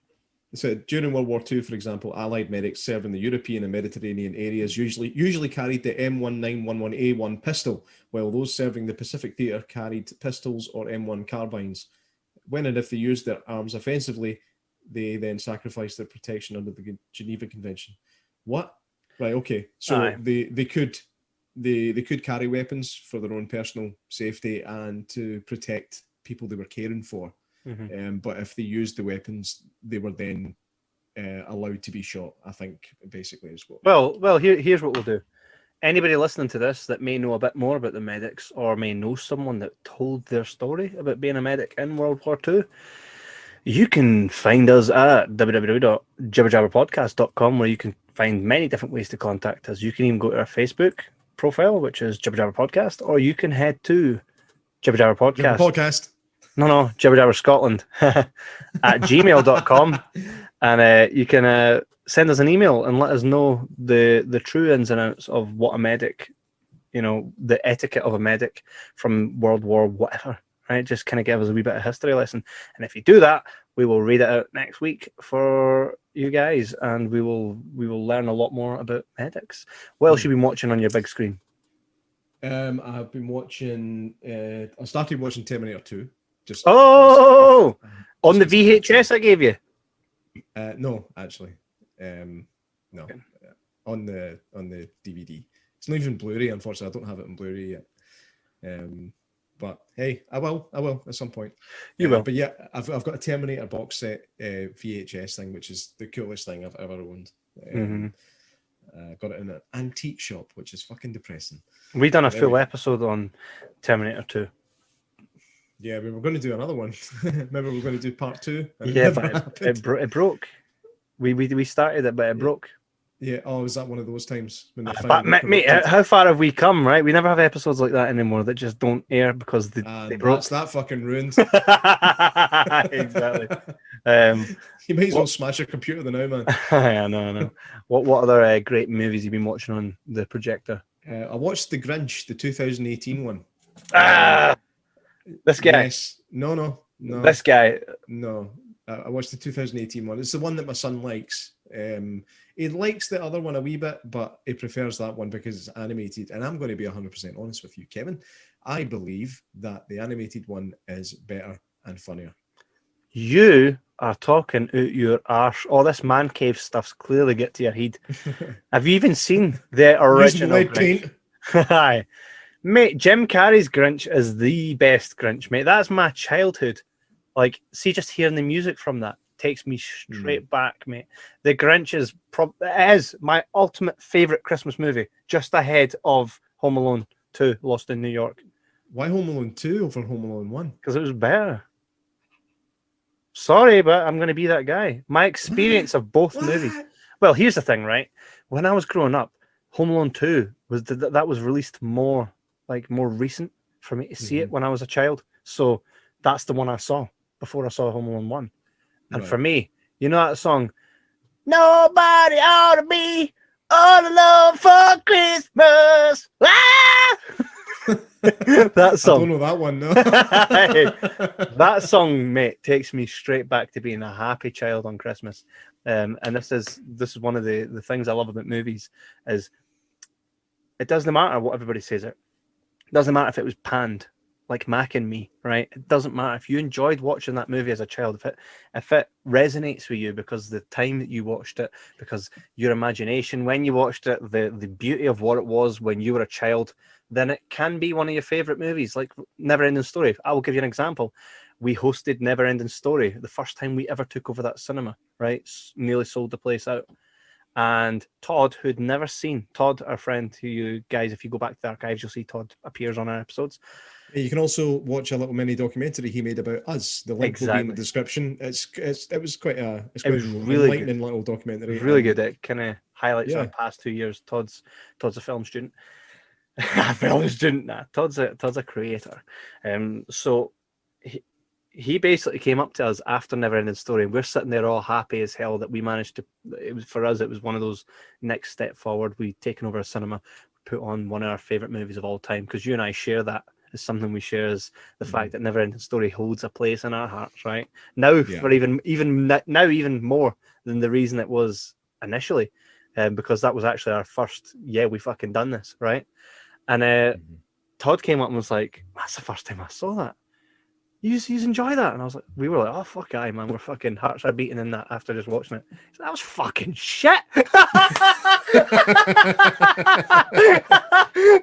So during World War II, for example, Allied medics serving the European and Mediterranean areas usually carried the M1911A1 pistol, while those serving the Pacific theatre carried pistols or M1 carbines. When and if they used their arms offensively, they then sacrificed their protection under the Geneva Convention. What? Right. Okay. So they could carry weapons for their own personal safety and to protect people they were caring for. Mm-hmm. But if they used the weapons, they were then allowed to be shot, I think, basically is what. Well, here's what we'll do. Anybody listening to this that may know a bit more about the medics or may know someone that told their story about being a medic in World War II, you can find us at www.jibberjabberpodcast.com, where you can find many different ways to contact us. You can even go to our Facebook profile, which is Jibber Jabber Podcast, or you can head to Jibber Jabber Podcast. No, Jibber Jabber Scotland at gmail.com. And you can send us an email and let us know the true ins and outs of what a medic, the etiquette of a medic from World War whatever, right? Just kind of give us a wee bit of history lesson. And if you do that, we will read it out next week for you guys, and we will learn a lot more about medics. What else have you been watching on your big screen? I've been watching. I started watching Terminator 2. On the VHS I gave you. No, actually, no. On the DVD. It's not even Blu-ray. Unfortunately, I don't have it on Blu-ray yet. But hey, I will at some point. You will. But yeah, I've got a Terminator box set VHS thing, which is the coolest thing I've ever owned. Got it in an antique shop, which is fucking depressing. We done a full episode on Terminator 2. Yeah, we were going to do another one. Remember, we were going to do part 2. Yeah, but it broke. We started it, but it broke. Yeah. Oh, is that one of those times when they but mate, how far have we come? Right, we never have episodes like that anymore that just don't air because they broke. That's that fucking ruined. Exactly. You might as well smash your computer now, man. I know. What other great movies you've been watching on the projector? I watched The Grinch, the 2018 one. This guy. Yes. No. This guy. No. I watched the 2018 one. It's the one that my son likes. He likes the other one a wee bit, but he prefers that one because it's animated. And I'm going to be 100% honest with you, Kevin. I believe that the animated one is better and funnier. You are talking out your arse. All this man cave stuff's clearly get to your head. Have you even seen the original Grinch? Hi. Mate, Jim Carrey's Grinch is the best Grinch, mate. That's my childhood. Like, see, just hearing the music from that takes me straight back, mate. The Grinch is my ultimate favourite Christmas movie, just ahead of Home Alone 2, Lost in New York. Why Home Alone 2 over Home Alone 1? Because it was better. Sorry, but I'm going to be that guy. My experience of both movies. Well, here's the thing, right? When I was growing up, Home Alone 2 was that was released more recent for me to see it when I was a child. So that's the one I saw before I saw Home Alone 1. And for me, you know that song, Nobody Ought to Be All Alone for Christmas. Ah! That song. I don't know that one, no. That song, mate, takes me straight back to being a happy child on Christmas. And this is one of the things I love about movies is it doesn't matter what everybody says it. Doesn't matter if it was panned like Mac and Me, right? It doesn't matter if you enjoyed watching that movie as a child. If it resonates with you because the time that you watched it, because your imagination when you watched it, the beauty of what it was when you were a child, then it can be one of your favorite movies, like Neverending Story. I will give you an example. We hosted Neverending Story the first time we ever took over that cinema, right? Nearly sold the place out. And Todd, who'd never seen, Todd, our friend, who you guys, if you go back to the archives, you'll see Todd appears on our episodes. You can also watch a little mini documentary he made about us. The link will be in the description. It was quite a really enlightening little documentary. It was really good. It kind of highlights our past 2 years. Todd's a film student. A film student. Nah, Todd's a creator. So he basically came up to us after Neverending Story, and we're sitting there all happy as hell that we managed to. It was for us. It was one of those next step forward. We'd taken over a cinema, put on one of our favorite movies of all time, because you and I share that. Is something we share, is the fact that Neverending Story holds a place in our hearts, right? Now, for even more than the reason it was initially, because that was actually our first. Yeah, we fucking done this, right? And Todd came up and was like, "That's the first time I saw that. You enjoy that?" And I was like, we were like, "Oh fuck, aye, man, we're fucking hearts are beating in that after just watching it." So that was fucking shit.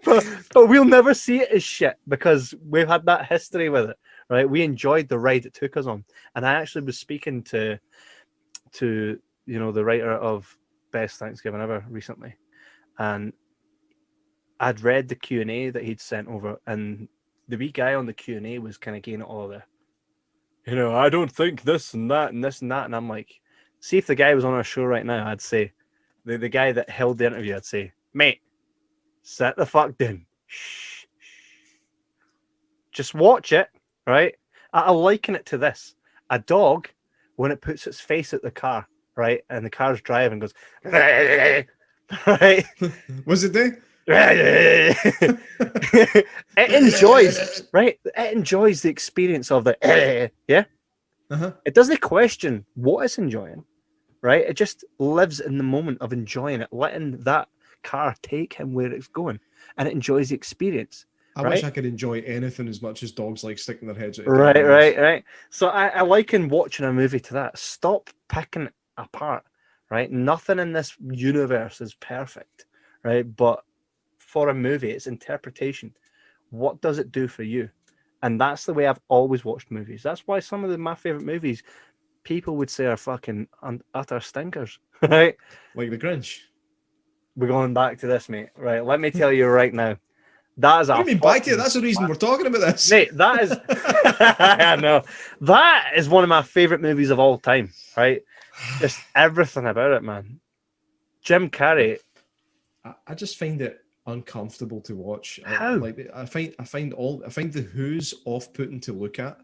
but we'll never see it as shit because we've had that history with it, right? We enjoyed the ride it took us on. And I actually was speaking to the writer of Best Thanksgiving Ever recently, and I'd read the Q&A that he'd sent over, and the wee guy on the Q&A was kind of getting all the, I don't think this and that and this and that. And I'm like, see if the guy was on our show right now, I'd say, the guy that held the interview, I'd say, "Mate, sit the fuck down. Shh. Just watch it, right? I liken it to this. A dog, when it puts its face at the car, right, and the car's driving, goes, right? Was it there? It enjoys, right? It enjoys the experience of the, yeah? Uh-huh. It doesn't question what it's enjoying, right? It just lives in the moment of enjoying it, letting that car take him where it's going, and it enjoys the experience. I wish I could enjoy anything as much as dogs like sticking their heads out. Right. So I liken watching a movie to that. Stop picking it apart, right? Nothing in this universe is perfect, right? But for a movie, it's interpretation. What does it do for you? And that's the way I've always watched movies. That's why some of my favorite movies, people would say, are fucking utter stinkers, right? Like The Grinch. We're going back to this, mate. Right, let me tell you right now. That is what do you mean back to it? That's the reason we're talking about this. Mate, that is... I know. That is one of my favorite movies of all time, right? Just everything about it, man. Jim Carrey. I just find it uncomfortable to watch. How? I find the Who's off-putting to look at.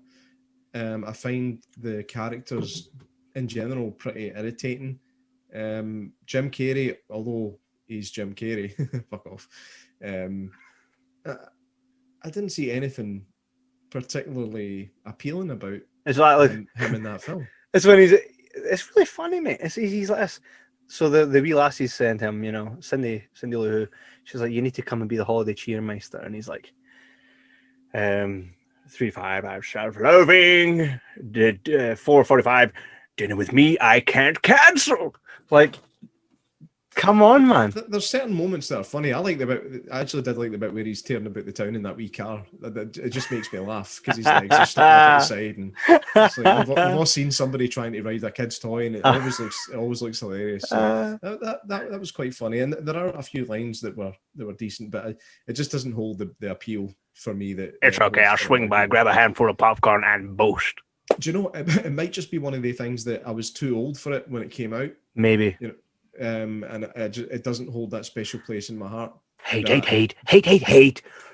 I find the characters in general pretty irritating. Jim Carrey, although he's Jim Carrey, fuck off. I didn't see anything particularly appealing about him in that film. It's when it's really funny, mate. He's like this. So the wee lassie sent him, Cindy Lou Who, she's like, "You need to come and be the holiday cheermeister," and he's like, 3:05, I'm self-loathing. 4:45, dinner with me, I can't cancel. Like, come on, man. There's certain moments that are funny. I actually did like the bit where he's tearing about the town in that wee car. It just makes me laugh because his legs are sticking up at the side, and it's like, we've all seen somebody trying to ride a kid's toy, and it always looks hilarious. So that was quite funny, and there are a few lines that were decent, but it just doesn't hold the appeal for me. That it's okay. I'll swing by, grab a handful of popcorn, and boast. Do you know? It might just be one of the things that I was too old for it when it came out. Maybe. And it doesn't hold that special place in my heart. Hate,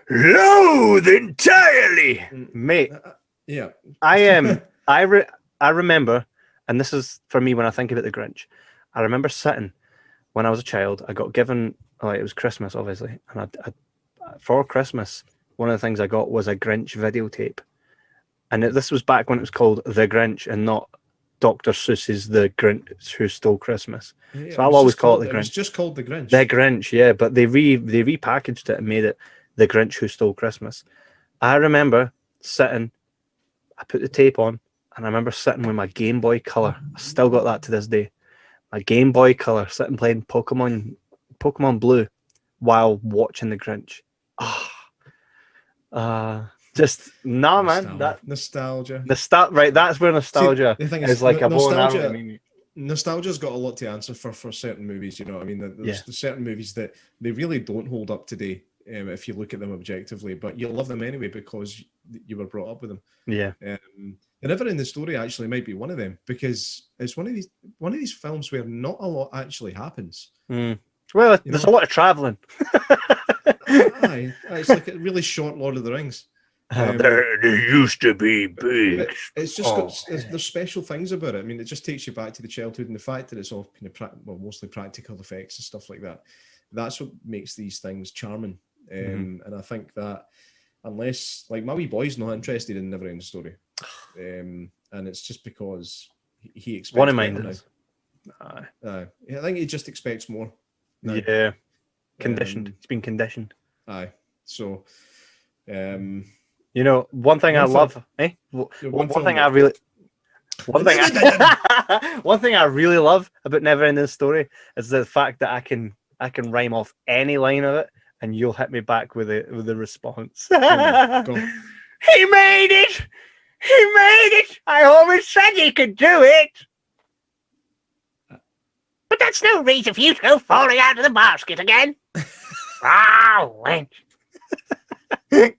loathe entirely, mate. Yeah, I am. I remember, and this is for me when I think about the Grinch. I remember sitting when I was a child. I got given, it was Christmas, obviously, and for Christmas, one of the things I got was a Grinch videotape, and this was back when it was called The Grinch and not Dr. Seuss's The Grinch Who Stole Christmas. Yeah, so I'll always call it The Grinch. It was just called The Grinch. The Grinch, yeah, but they repackaged it and made it The Grinch Who Stole Christmas. I remember sitting, I put the tape on, and I remember sitting with my Game Boy Color. I still got that to this day. My Game Boy Color, sitting playing Pokemon Blue while watching The Grinch. Just nah, man. Nostalgia. Right, that's where nostalgia See, the thing is like a bow and arrow to me. Nostalgia's got a lot to answer for certain movies. You know what I mean? There's certain movies that they really don't hold up today. If you look at them objectively, but you love them anyway because you were brought up with them. Yeah. The Never Ending Story actually might be one of them because it's one of these films where not a lot actually happens. Well, there's a lot of traveling. Aye, it's like a really short Lord of the Rings. There used to be big. It's just there's special things about it. I mean, it just takes you back to the childhood and the fact that it's all kind of mostly practical effects and stuff like that. That's what makes these things charming. And I think that unless, like, my wee boy's not interested in Never Ending Story, and it's just because he expects one of mine is. I think he just expects more. Yeah, conditioned. He's been conditioned. Aye, so you know, one thing I love. One thing I really love about Never Ending Story is the fact that I can rhyme off any line of it, and you'll hit me back with a response. Go on. He made it! He made it! I always said he could do it! But that's no reason for you to go falling out of the basket again. Wench.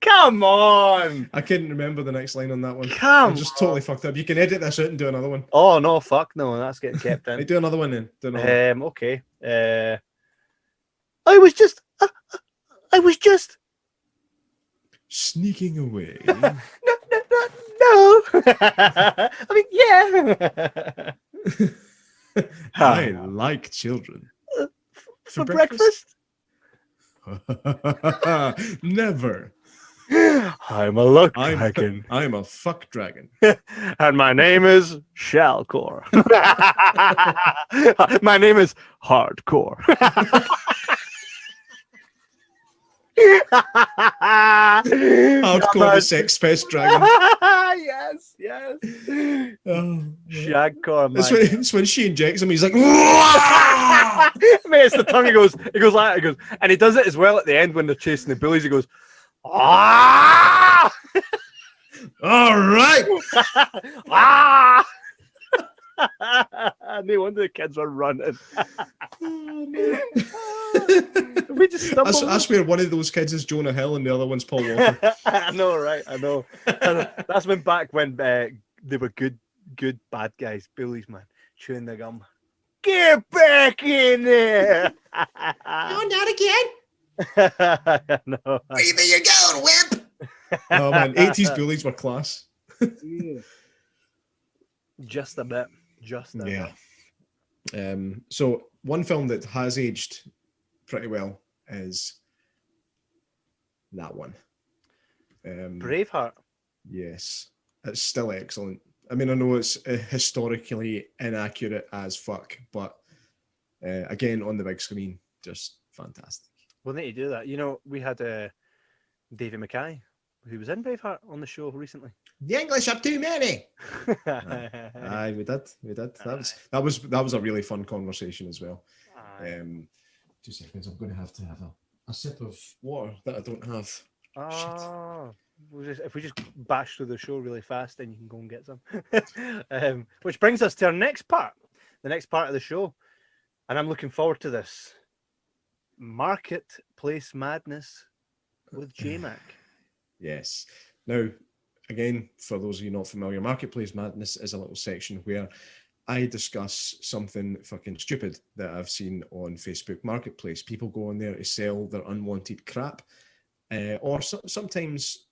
Come on! I couldn't remember the next line on that one. I just totally fucked up. You can edit this out and do another one. Oh, no, fuck no. That's getting kept in. Hey, do another one then. Okay. I was just sneaking away. No. I mean, yeah. I like children. For breakfast? Never. I'm a luck dragon. I'm a fuck dragon. And my name is Shalcore. My name is Hardcore. Hardcore the sex pest dragon. Yes. Oh, Shagcore. It's when she injects him, he's like, Mate, it's the tongue. He goes, and he does it as well at the end when they're chasing the bullies. He goes, ah! All right. Ah! No wonder the kids are running. We just stumbled. I swear one of those kids is Jonah Hill and the other one's Paul Walker. I know, right? I know. That's when back when they were good bad guys, bullies, man, chewing the gum. Get back in there! No, not again. No. Where you think you're going, wimp? Oh man, 80s bullies were class. Just a bit. Yeah. So one film that has aged pretty well is that one. Braveheart. Yes, it's still excellent. I mean, I know it's historically inaccurate as fuck, but again, on the big screen, just fantastic. We'll need to do that. You know, we had David Mackay, who was in Braveheart, on the show recently. The English are too many. Aye, we did. That was a really fun conversation as well. 2 seconds. I'm going to have a sip of water that I don't have. If we just bash through the show really fast, then you can go and get some. Which brings us to our next part, the next part of the show, and I'm looking forward to this. Marketplace Madness with J-Mac. Yes. Now, again, for those of you not familiar, Marketplace Madness is a little section where I discuss something fucking stupid that I've seen on Facebook Marketplace. People go on there to sell their unwanted crap, or sometimes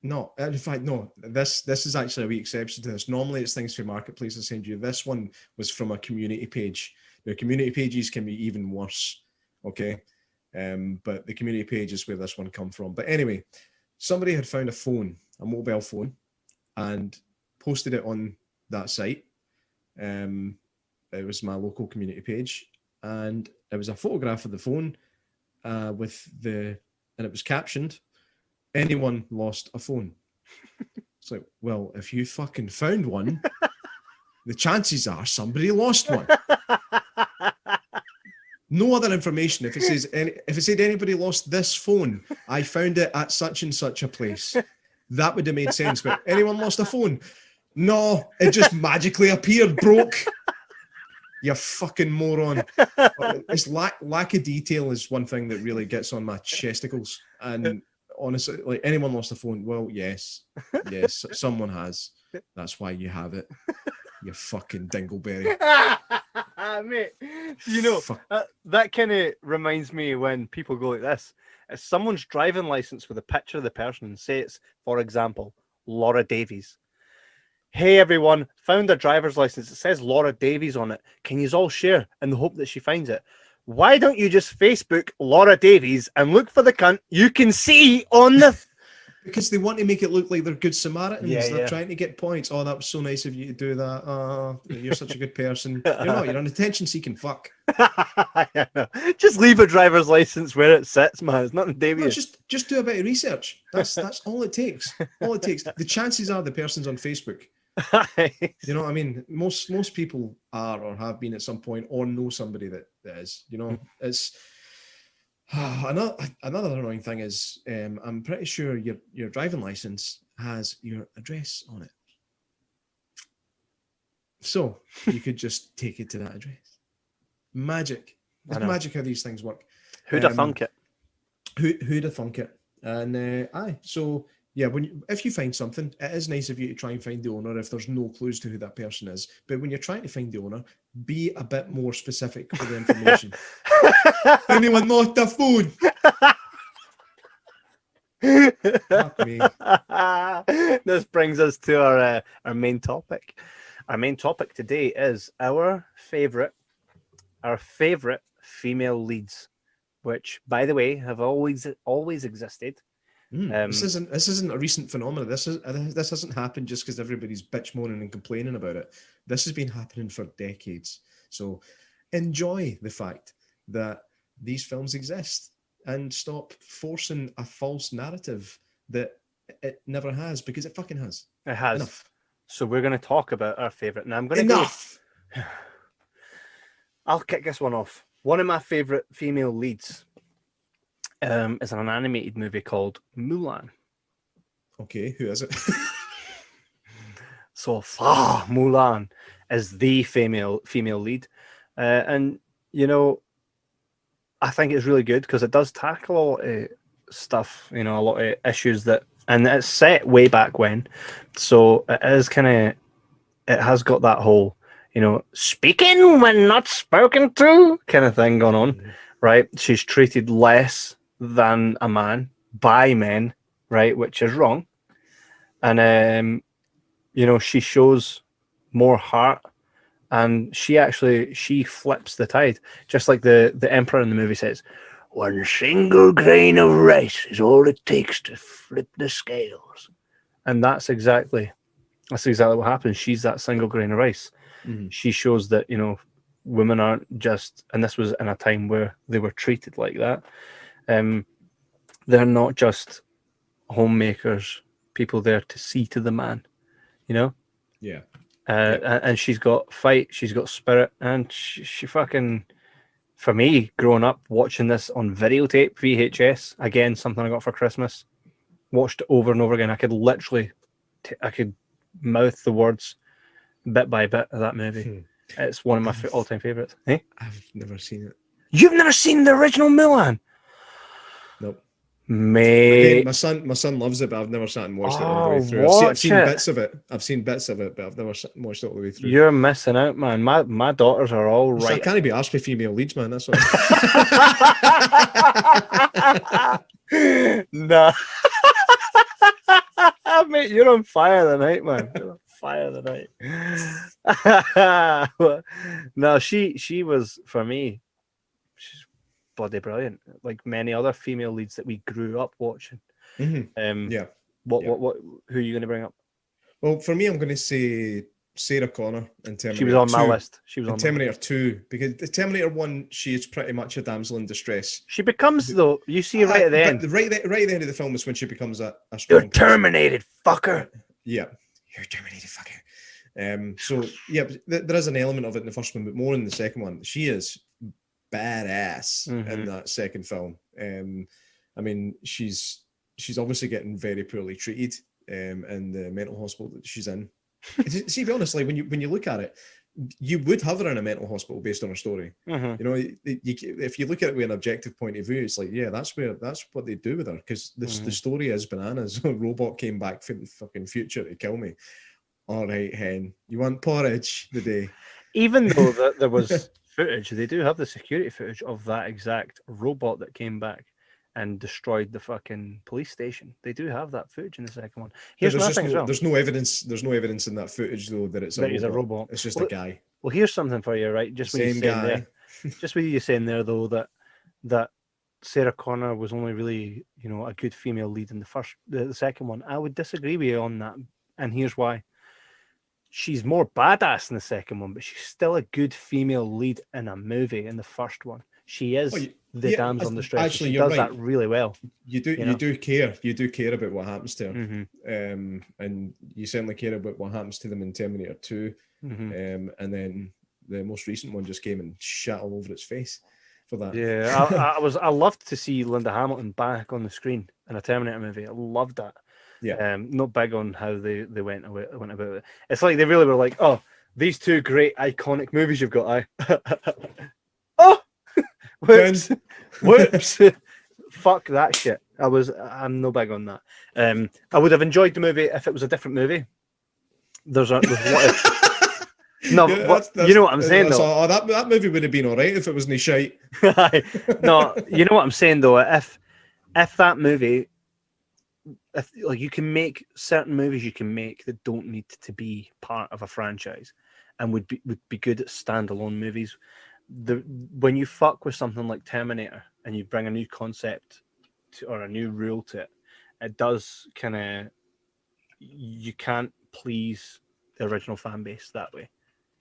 not. In fact, no. This is actually a wee exception to this. Normally, it's things from Marketplace I send you. This one was from a community page. Now, community pages can be even worse. Okay, but the community page is where this one come from. But anyway, somebody had found a mobile phone, and posted it on that site. It was my local community page, and it was a photograph of the phone with the and it was captioned, "Anyone lost a phone?" It's like, well, if you fucking found one, the chances are somebody lost one. No other information. If it said anybody lost this phone, I found it at such and such a place, that would have made sense. But anyone lost a phone? No, it just magically appeared, broke. You fucking moron. It's lack of detail is one thing that really gets on my chesticles. And honestly, like, anyone lost a phone? Well, yes, someone has. That's why you have it. You fucking dingleberry. Mate, you know, that kind of reminds me when people go like this. It's someone's driving license with a picture of the person, and say it's, for example, Laura Davies. Hey everyone, found a driver's license. It says Laura Davies on it. Can you all share in the hope that she finds it? Why don't you just Facebook Laura Davies and look for the cunt you can see on the... Because they want to make it look like they're good Samaritans. Yeah, they're trying to get points. Oh, that was so nice of you to do that. Oh, you're such a good person. You're not. You're an attention-seeking fuck. Yeah, no. Just leave a driver's license where it sits, man. It's nothing devious. No, just do a bit of research. That's all it takes. All it takes. The chances are the person's on Facebook. You know what I mean? Most people are or have been at some point or know somebody that is. You know, it's... Another annoying thing is, I'm pretty sure your driving license has your address on it, so you could just take it to that address. Magic! It's magic how these things work. Who'd have thunk it? Who'd have thunk it? And so yeah, if you find something, it is nice of you to try and find the owner if there's no clues to who that person is. But when you're trying to find the owner, be a bit more specific with the information. Anyone lost the phone? Fuck me. This brings us to our main topic. Our main topic today is our favorite female leads, which, by the way, have always existed. This isn't a recent phenomenon. This hasn't happened just because everybody's bitch moaning and complaining about it. This has been happening for decades. So enjoy the fact that these films exist and stop forcing a false narrative that it never has, because it fucking has. It has. Enough. So we're going to talk about our favorite. Now I'm going to Enough. I'll kick this one off. One of my favorite female leads is an animated movie called Mulan. Okay, who is it? So Mulan is the female lead, and you know, I think it's really good because it does tackle a lot of stuff, you know, a lot of issues and it's set way back when, so it is it has got that whole, you know, speaking when not spoken to kind of thing going on, right? She's treated less than a man by men, right, which is wrong, and you know, she shows more heart, and she flips the tide, just like the emperor in the movie says, one single grain of rice is all it takes to flip the scales. And that's exactly what happens. She's that single grain of rice. She shows that, you know, women aren't just, and this was in a time where they were treated like that, they're not just homemakers, people there to see to the man, you know? Yeah. And she's got fight, she's got spirit, and she fucking, for me, growing up watching this on videotape, VHS, again, something I got for Christmas, watched it over and over again. I could literally, I could mouth the words bit by bit of that movie. It's one of my all-time favorites. Eh? I've never seen it. You've never seen the original Mulan? Nope. Mate. My son loves it, but I've never sat and watched it all the way through. I've seen bits of it. I've seen bits of it, but I've never watched it all the way through. You're missing out, man. My daughters are all right. I can't be asked for female leads, man. That's what. Nah. Mate, you're on fire tonight, man. You're on fire tonight. No, she was, for me, she's bloody brilliant. Like many other female leads that we grew up watching. Yeah. What who are you going to bring up? Well, for me, I'm going to say Sarah Connor in Terminator She was on 2. my list. She was In on Terminator 2, because the Terminator 1, she is pretty much a damsel in distress. She becomes, though, you see right at the end. Right at the end of the film is when she becomes a You're strong person. terminated, fucker. Yeah, you're terminated, fucker. So yeah, there is an element of it in the first one, but more in the second one. She is badass in that second film. I mean, she's obviously getting very poorly treated in the mental hospital that she's in. See, be honest, like when you look at it, you would have her in a mental hospital based on her story. You know, if you look at it with an objective point of view, it's like, yeah, that's what they do with her, because the story is bananas. A robot came back from the fucking future to kill me. All right, hen, you want porridge today? Even though there was footage, they do have the security footage of that exact robot that came back and destroyed the fucking police station. They do have that footage in the second one. Here's nothing as well. There's no evidence. There's no evidence in that footage though that it's a robot. It's just a guy. Well, here's something for you, right? Just same guy. Just with you saying there though that Sarah Connor was only really, you know, a good female lead in the second one. I would disagree with you on that, and here's why. She's more badass in the second one, but she's still a good female lead in a movie in the first one. She is the damsel in distress. Actually, she does that really well. You do care. You do care about what happens to her, and you certainly care about what happens to them in Terminator 2. And then the most recent one just came and shat all over its face for that. Yeah, I loved to see Linda Hamilton back on the screen in a Terminator movie. I loved that. Yeah, not big on how they went about it. It's like they really were like, oh, these two great iconic movies you've got, oh, whoops, whoops, fuck that shit. I'm no big on that. I would have enjoyed the movie if it was a different movie. There's what if. No, yeah, you know what I'm saying though. That movie would have been alright if it wasn't shite. No, you know what I'm saying though. If that movie. If like you can make certain movies you can make that don't need to be part of a franchise and would be good at standalone movies. When you fuck with something like Terminator and you bring a new concept or a new rule to it, it does kind of, you can't please the original fan base that way.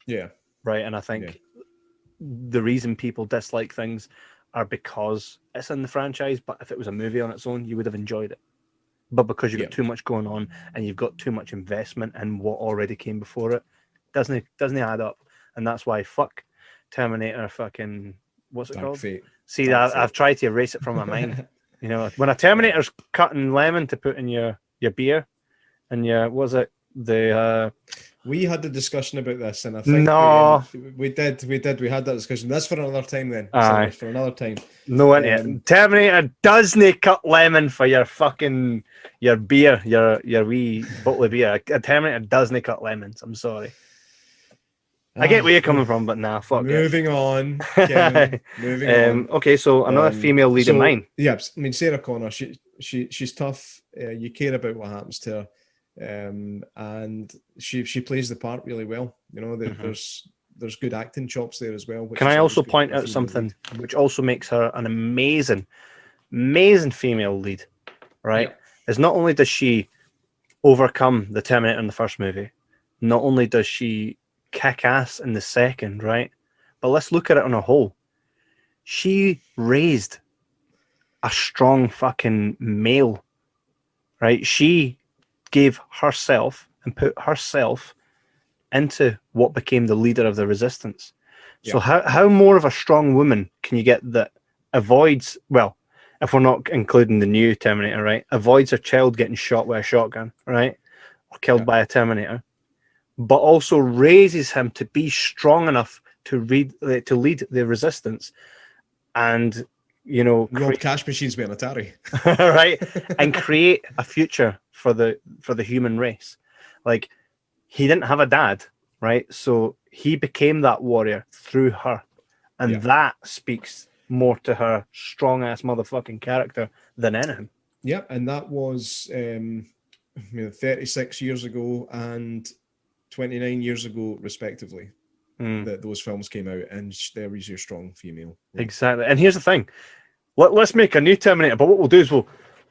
Yeah. Right. And I think the reason people dislike things are because it's in the franchise, but if it was a movie on its own, you would have enjoyed it. But because you've got too much going on and you've got too much investment in what already came before it, doesn't add up. And that's why fuck Terminator fucking, what's it called? Fate. See, I've tried to erase it from my mind. You know, when a Terminator's cutting lemon to put in your beer and your, what was it? We had the discussion about this, and I think we did. We had that discussion. That's for another time then. For another time. No, Terminator doesn't cut lemon for your fucking beer, your wee bottle of beer. A Terminator doesn't cut lemons. I'm sorry. I get where you're coming from, but nah, fuck it. Moving on. Kevin, moving on. Okay, so another female lead in mine. Yeah, I mean Sarah Connor. She's tough. You care about what happens to her. And she plays the part really well. You know, there's good acting chops there as well. Can I also point out something which also makes her an amazing female lead, right? Is not only does she overcome the Terminator in the first movie, not only does she kick ass in the second, right? But let's look at it on a whole. She raised a strong fucking male, right? She gave herself and put herself into what became the leader of the resistance. So how more of a strong woman can you get that avoids, well, if we're not including the new Terminator, right, avoids a child getting shot with a shotgun, right, or killed by a Terminator, but also raises him to be strong enough to lead the resistance and, you know, rob cash machines with an Atari, right, and create a future for the human race. Like, he didn't have a dad, right? So he became that warrior through her, and that speaks more to her strong ass motherfucking character than anything. Yeah, and that was 36 years ago and 29 years ago, respectively. That those films came out, and there is your strong female. Exactly. And here's the thing: let's make a new Terminator. But what we'll do is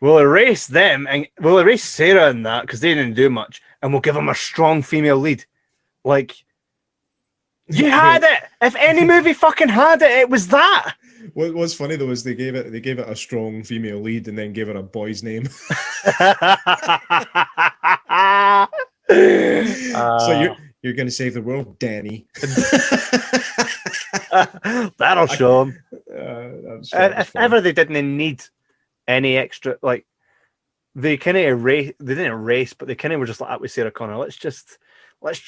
we'll erase them and we'll erase Sarah in that because they didn't do much, and we'll give them a strong female lead. Like, you had it. If any movie fucking had it, it was that. What was funny though is they gave it a strong female lead and then gave her a boy's name. So you're going to save the world, Danny. That'll show him. If ever they didn't need any extra, like, they kind of erase. They didn't erase, but they kind of were just like, with Sarah Connor, let's just let's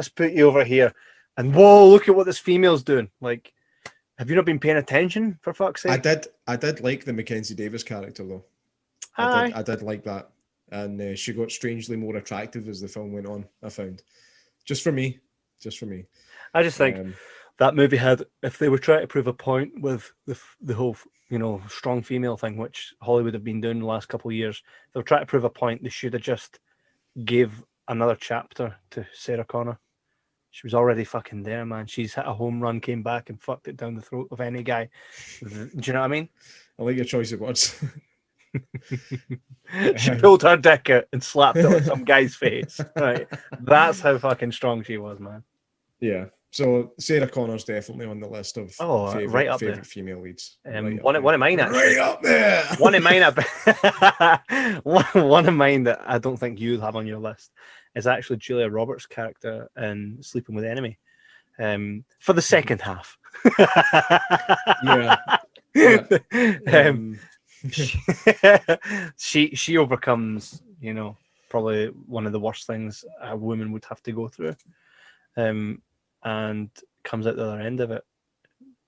put you over here, and whoa, look at what this female's doing. Like, have you not been paying attention, for fuck's sake? I did like the Mackenzie Davis character though. I did like that, and she got strangely more attractive as the film went on. I found, just for me. I just think that movie had, if they were trying to prove a point with the whole, strong female thing, which Hollywood have been doing the last couple of years, if they were trying to prove a point, they should have just give another chapter to Sarah Connor. She was already fucking there, man. She's hit a home run, came back and fucked it down the throat of any guy. Do you know what I mean? I like your choice of words. She pulled her dick out and slapped it on some guy's face. Right. That's how fucking strong she was, man. Yeah. So Sarah Connor's definitely on the list of favorite female leads. One of mine, actually. Right up there. One of mine that I don't think you'd have on your list is actually Julia Roberts' character in Sleeping with the Enemy. For the second half. She overcomes, probably one of the worst things a woman would have to go through. And comes out the other end of it.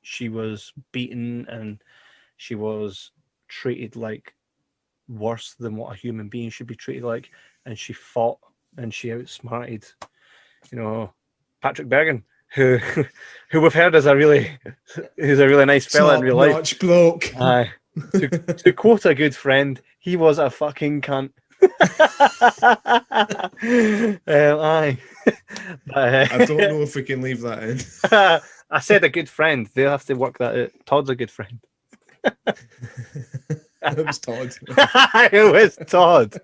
She was beaten and she was treated like worse than what a human being should be treated like. And she fought and she outsmarted, Patrick Bergen, who we've heard is a really nice fella in real life. Top-notch bloke. Aye. To quote a good friend, he was a fucking cunt. Aye. I don't know if we can leave that in. I said a good friend. They'll have to work that out. Todd's a good friend. It was Todd. It was Todd.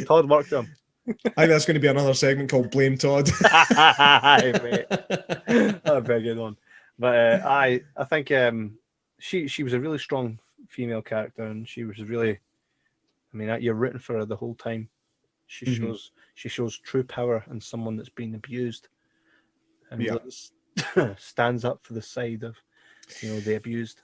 Todd worked him. I think that's going to be another segment called Blame Todd. Aye, mate. That's a very good one. But I think she was a really strong female character, and she was really, you're rooting for her the whole time. She shows true power in someone that's been abused, and stands up for the side of the abused.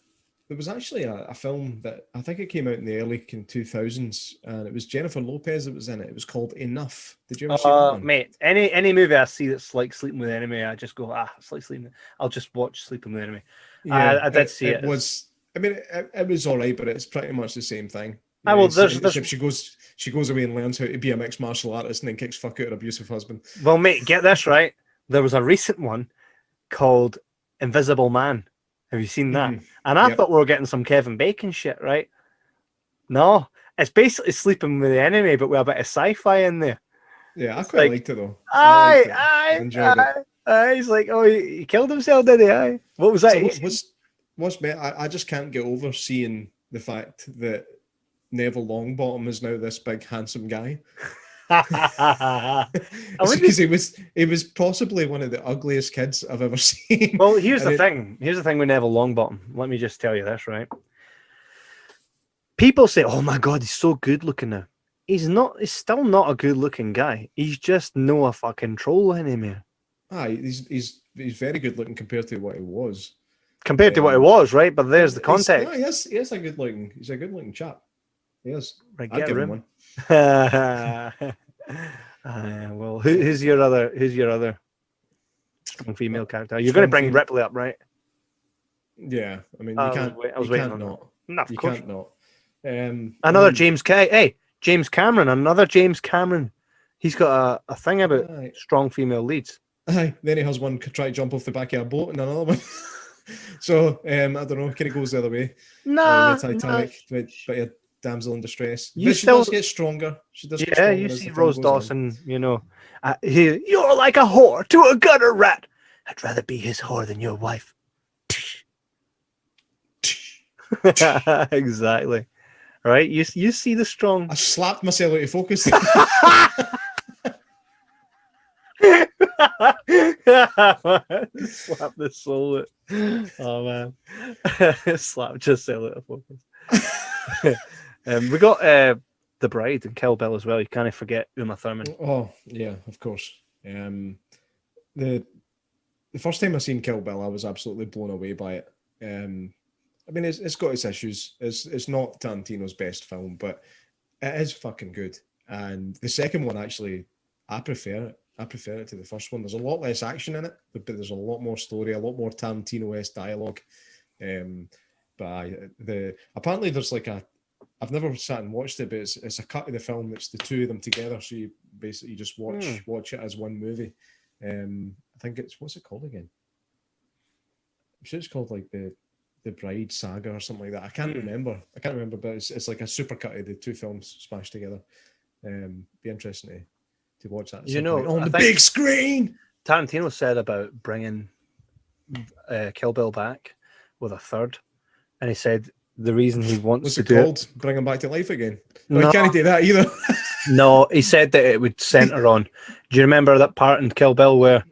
There was actually a film that I think it came out in the early 2000s, and it was Jennifer Lopez that was in it. It was called Enough. Did you ever see that one? Mate, any movie I see that's like Sleeping with the Enemy, I just go, it's like Sleeping. I'll just watch Sleeping with the Enemy. Yeah, I did see it. It was all right, but it's pretty much the same thing. She goes away and learns how to be a mixed martial artist and then kicks fuck out her abusive husband. Well, mate, get this right. There was a recent one called Invisible Man. Have you seen that? And I thought we were getting some Kevin Bacon shit, right? No, it's basically Sleeping with the Enemy, but with a bit of sci-fi in there. Yeah, I quite liked it though. I enjoyed it. He's like, he killed himself, did he? Aye. What was that? So what's better? I just can't get over seeing the fact that Neville Longbottom is now this big handsome guy. Because he was possibly one of the ugliest kids I've ever seen. Well, here's the thing with Neville Longbottom. Let me just tell you this, right? People say, "Oh my god, he's so good looking now." He's not. He's still not a good looking guy. He's just no a fucking troll anymore. He's very good looking compared to what he was. Compared to what he was, right? But there's the context. He is a good looking. He's a good looking chap. Yes, right, I'd give him one. Well, who's your other strong female character? You're going to bring Ripley up, right? Yeah, you can't. You can't not. No, of course. Can't not. Another James James Cameron, another James Cameron. He's got a thing about strong female leads. Aye. Then he has one try to jump off the back of a boat, and another one. So I don't know. Kind of goes the other way. No, Titanic, but a damsel in distress. She does get stronger. She does. Yeah, you see Rose Dawson. You're like a whore to a gutter rat. I'd rather be his whore than your wife. Exactly. Right? You see the strong. I slapped myself out of focus. Slap the soul out. Oh man. Slap just a little focus. We got The Bride and Kill Bill as well. You can't forget Uma Thurman. Oh yeah, of course. The first time I seen Kill Bill, I was absolutely blown away by it. I mean, it's got its issues. It's not Tarantino's best film, but it is fucking good. And the second one, actually, I prefer it. I prefer it to the first one. There's a lot less action in it, but there's a lot more story, a lot more Tarantino-esque dialogue. Apparently there's like I've never sat and watched it, but it's a cut of the film. It's the two of them together, so you basically just watch it as one movie. I think what's it called again? I'm sure it's called like the Bride Saga or something like that. I can't remember, but it's like a super cut of the two films smashed together. Be interesting to watch that. On the big screen. Tarantino said about bringing Kill Bill back with a third, and he said the reason he wants to do it, bring him back to life again. No, he can't do that either. No, he said that it would center on. Do you remember that part in Kill Bill where,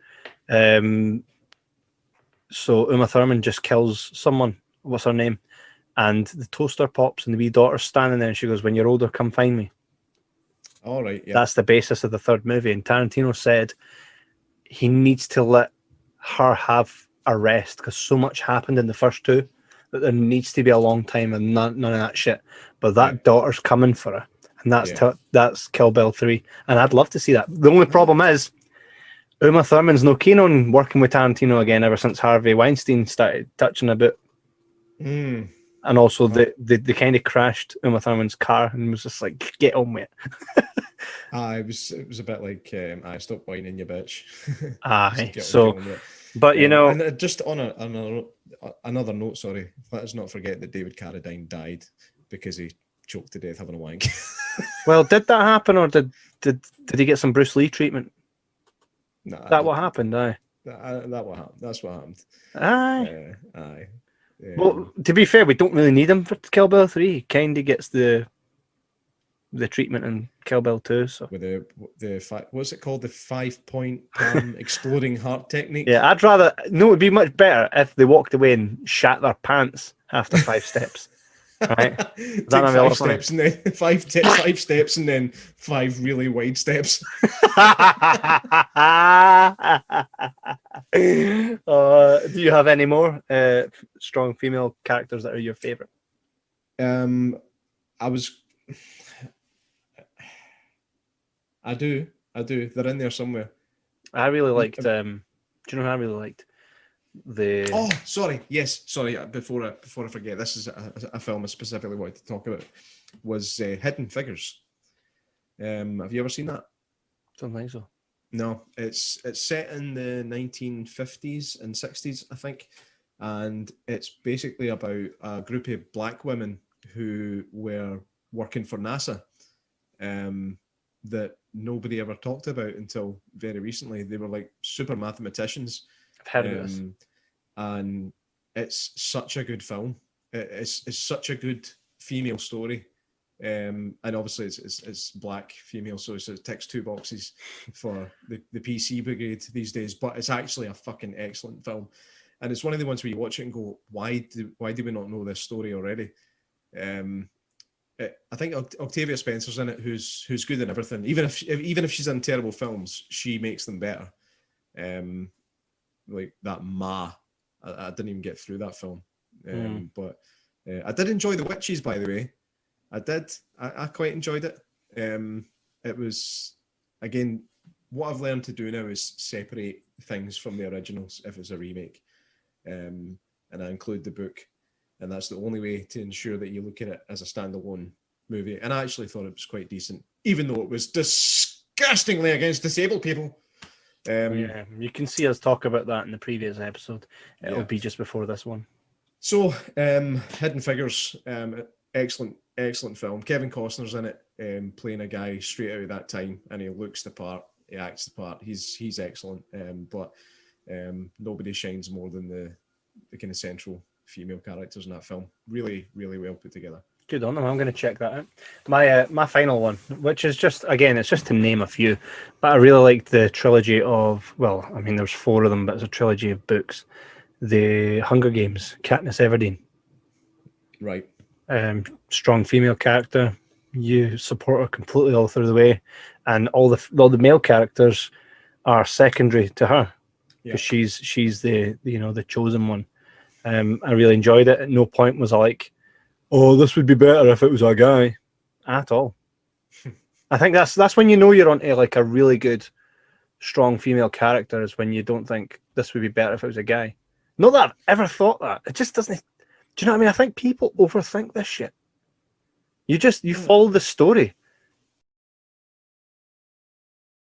so Uma Thurman just kills someone? What's her name? And the toaster pops, and the wee daughter's standing there, and she goes, "When you're older, come find me." All right, yeah. That's the basis of the third movie. And Tarantino said he needs to let her have a rest because so much happened in the first two that there needs to be a long time and none of that shit. But that daughter's coming for her, and that's Kill Bill 3. And I'd love to see that. The only problem is Uma Thurman's no keen on working with Tarantino again ever since Harvey Weinstein started touching a bit. And also they kind of crashed Uma Thurman's car and was just like, get on with it. It was a bit like, I stop whining, you bitch. But you know, and just on another note, sorry, let us not forget that David Carradine died because he choked to death having a wank. Well, did that happen, or did he get some Bruce Lee treatment? Nah, that what happened? Aye. That's what happened. Aye. Aye. Well, to be fair, we don't really need him for Kill Bill 3. He kind of gets the treatment in Kill Bill 2. So with what's it called? The 5-point exploding heart technique. Yeah, I'd rather. No, it'd be much better if they walked away and shat their pants after 5 steps. Right? Take 5 steps and then 5 steps and then 5 really wide steps. Do you have any more strong female characters that are your favorite? I do. They're in there somewhere. I really liked. Do you know who I really liked? Sorry. Before I forget, this is a film I specifically wanted to talk about. Was Hidden Figures. Have you ever seen that? Don't think so. No, it's set in the 1950s and 60s, I think, and it's basically about a group of black women who were working for NASA. That nobody ever talked about until very recently. They were like super mathematicians. I've heard of this. And it's such a good film. It's such a good female story. And obviously it's black female, so it ticks 2 boxes for the PC brigade these days, but it's actually a fucking excellent film. And it's one of the ones where you watch it and go, why do we not know this story already? I think Octavia Spencer's in it, who's good in everything. Even if she's in terrible films, she makes them better. Like that Ma, I didn't even get through that film. But I did enjoy The Witches, by the way. I did. I quite enjoyed it. It was, again, what I've learned to do now is separate things from the originals if it's a remake. And I include the book. And that's the only way to ensure that you look at it as a standalone movie. And I actually thought it was quite decent, even though it was disgustingly against disabled people. Yeah, you can see us talk about that in the previous episode. It'll be just before this one. So, Hidden Figures, excellent film. Kevin Costner's in it, playing a guy straight out of that time, and he looks the part, he acts the part. He's excellent, but nobody shines more than the kind of central female characters in that film. Really, really well put together. Good on them. I'm going to check that out. My final one, which is just, again, it's just to name a few, but I really liked the trilogy of, well, I mean, there's 4 of them, but it's a trilogy of books. The Hunger Games, Katniss Everdeen. Right. Strong female character. You support her completely all through the way, and all the male characters are secondary to her because she's the the chosen one. I really enjoyed it. At no point was I like, oh, this would be better if it was a guy, at all. I think that's when you know you're onto like a really good, strong female character, is when you don't think this would be better if it was a guy. Not that I've ever thought that. It just doesn't. Do you know what I mean? I think people overthink this shit. You follow the story.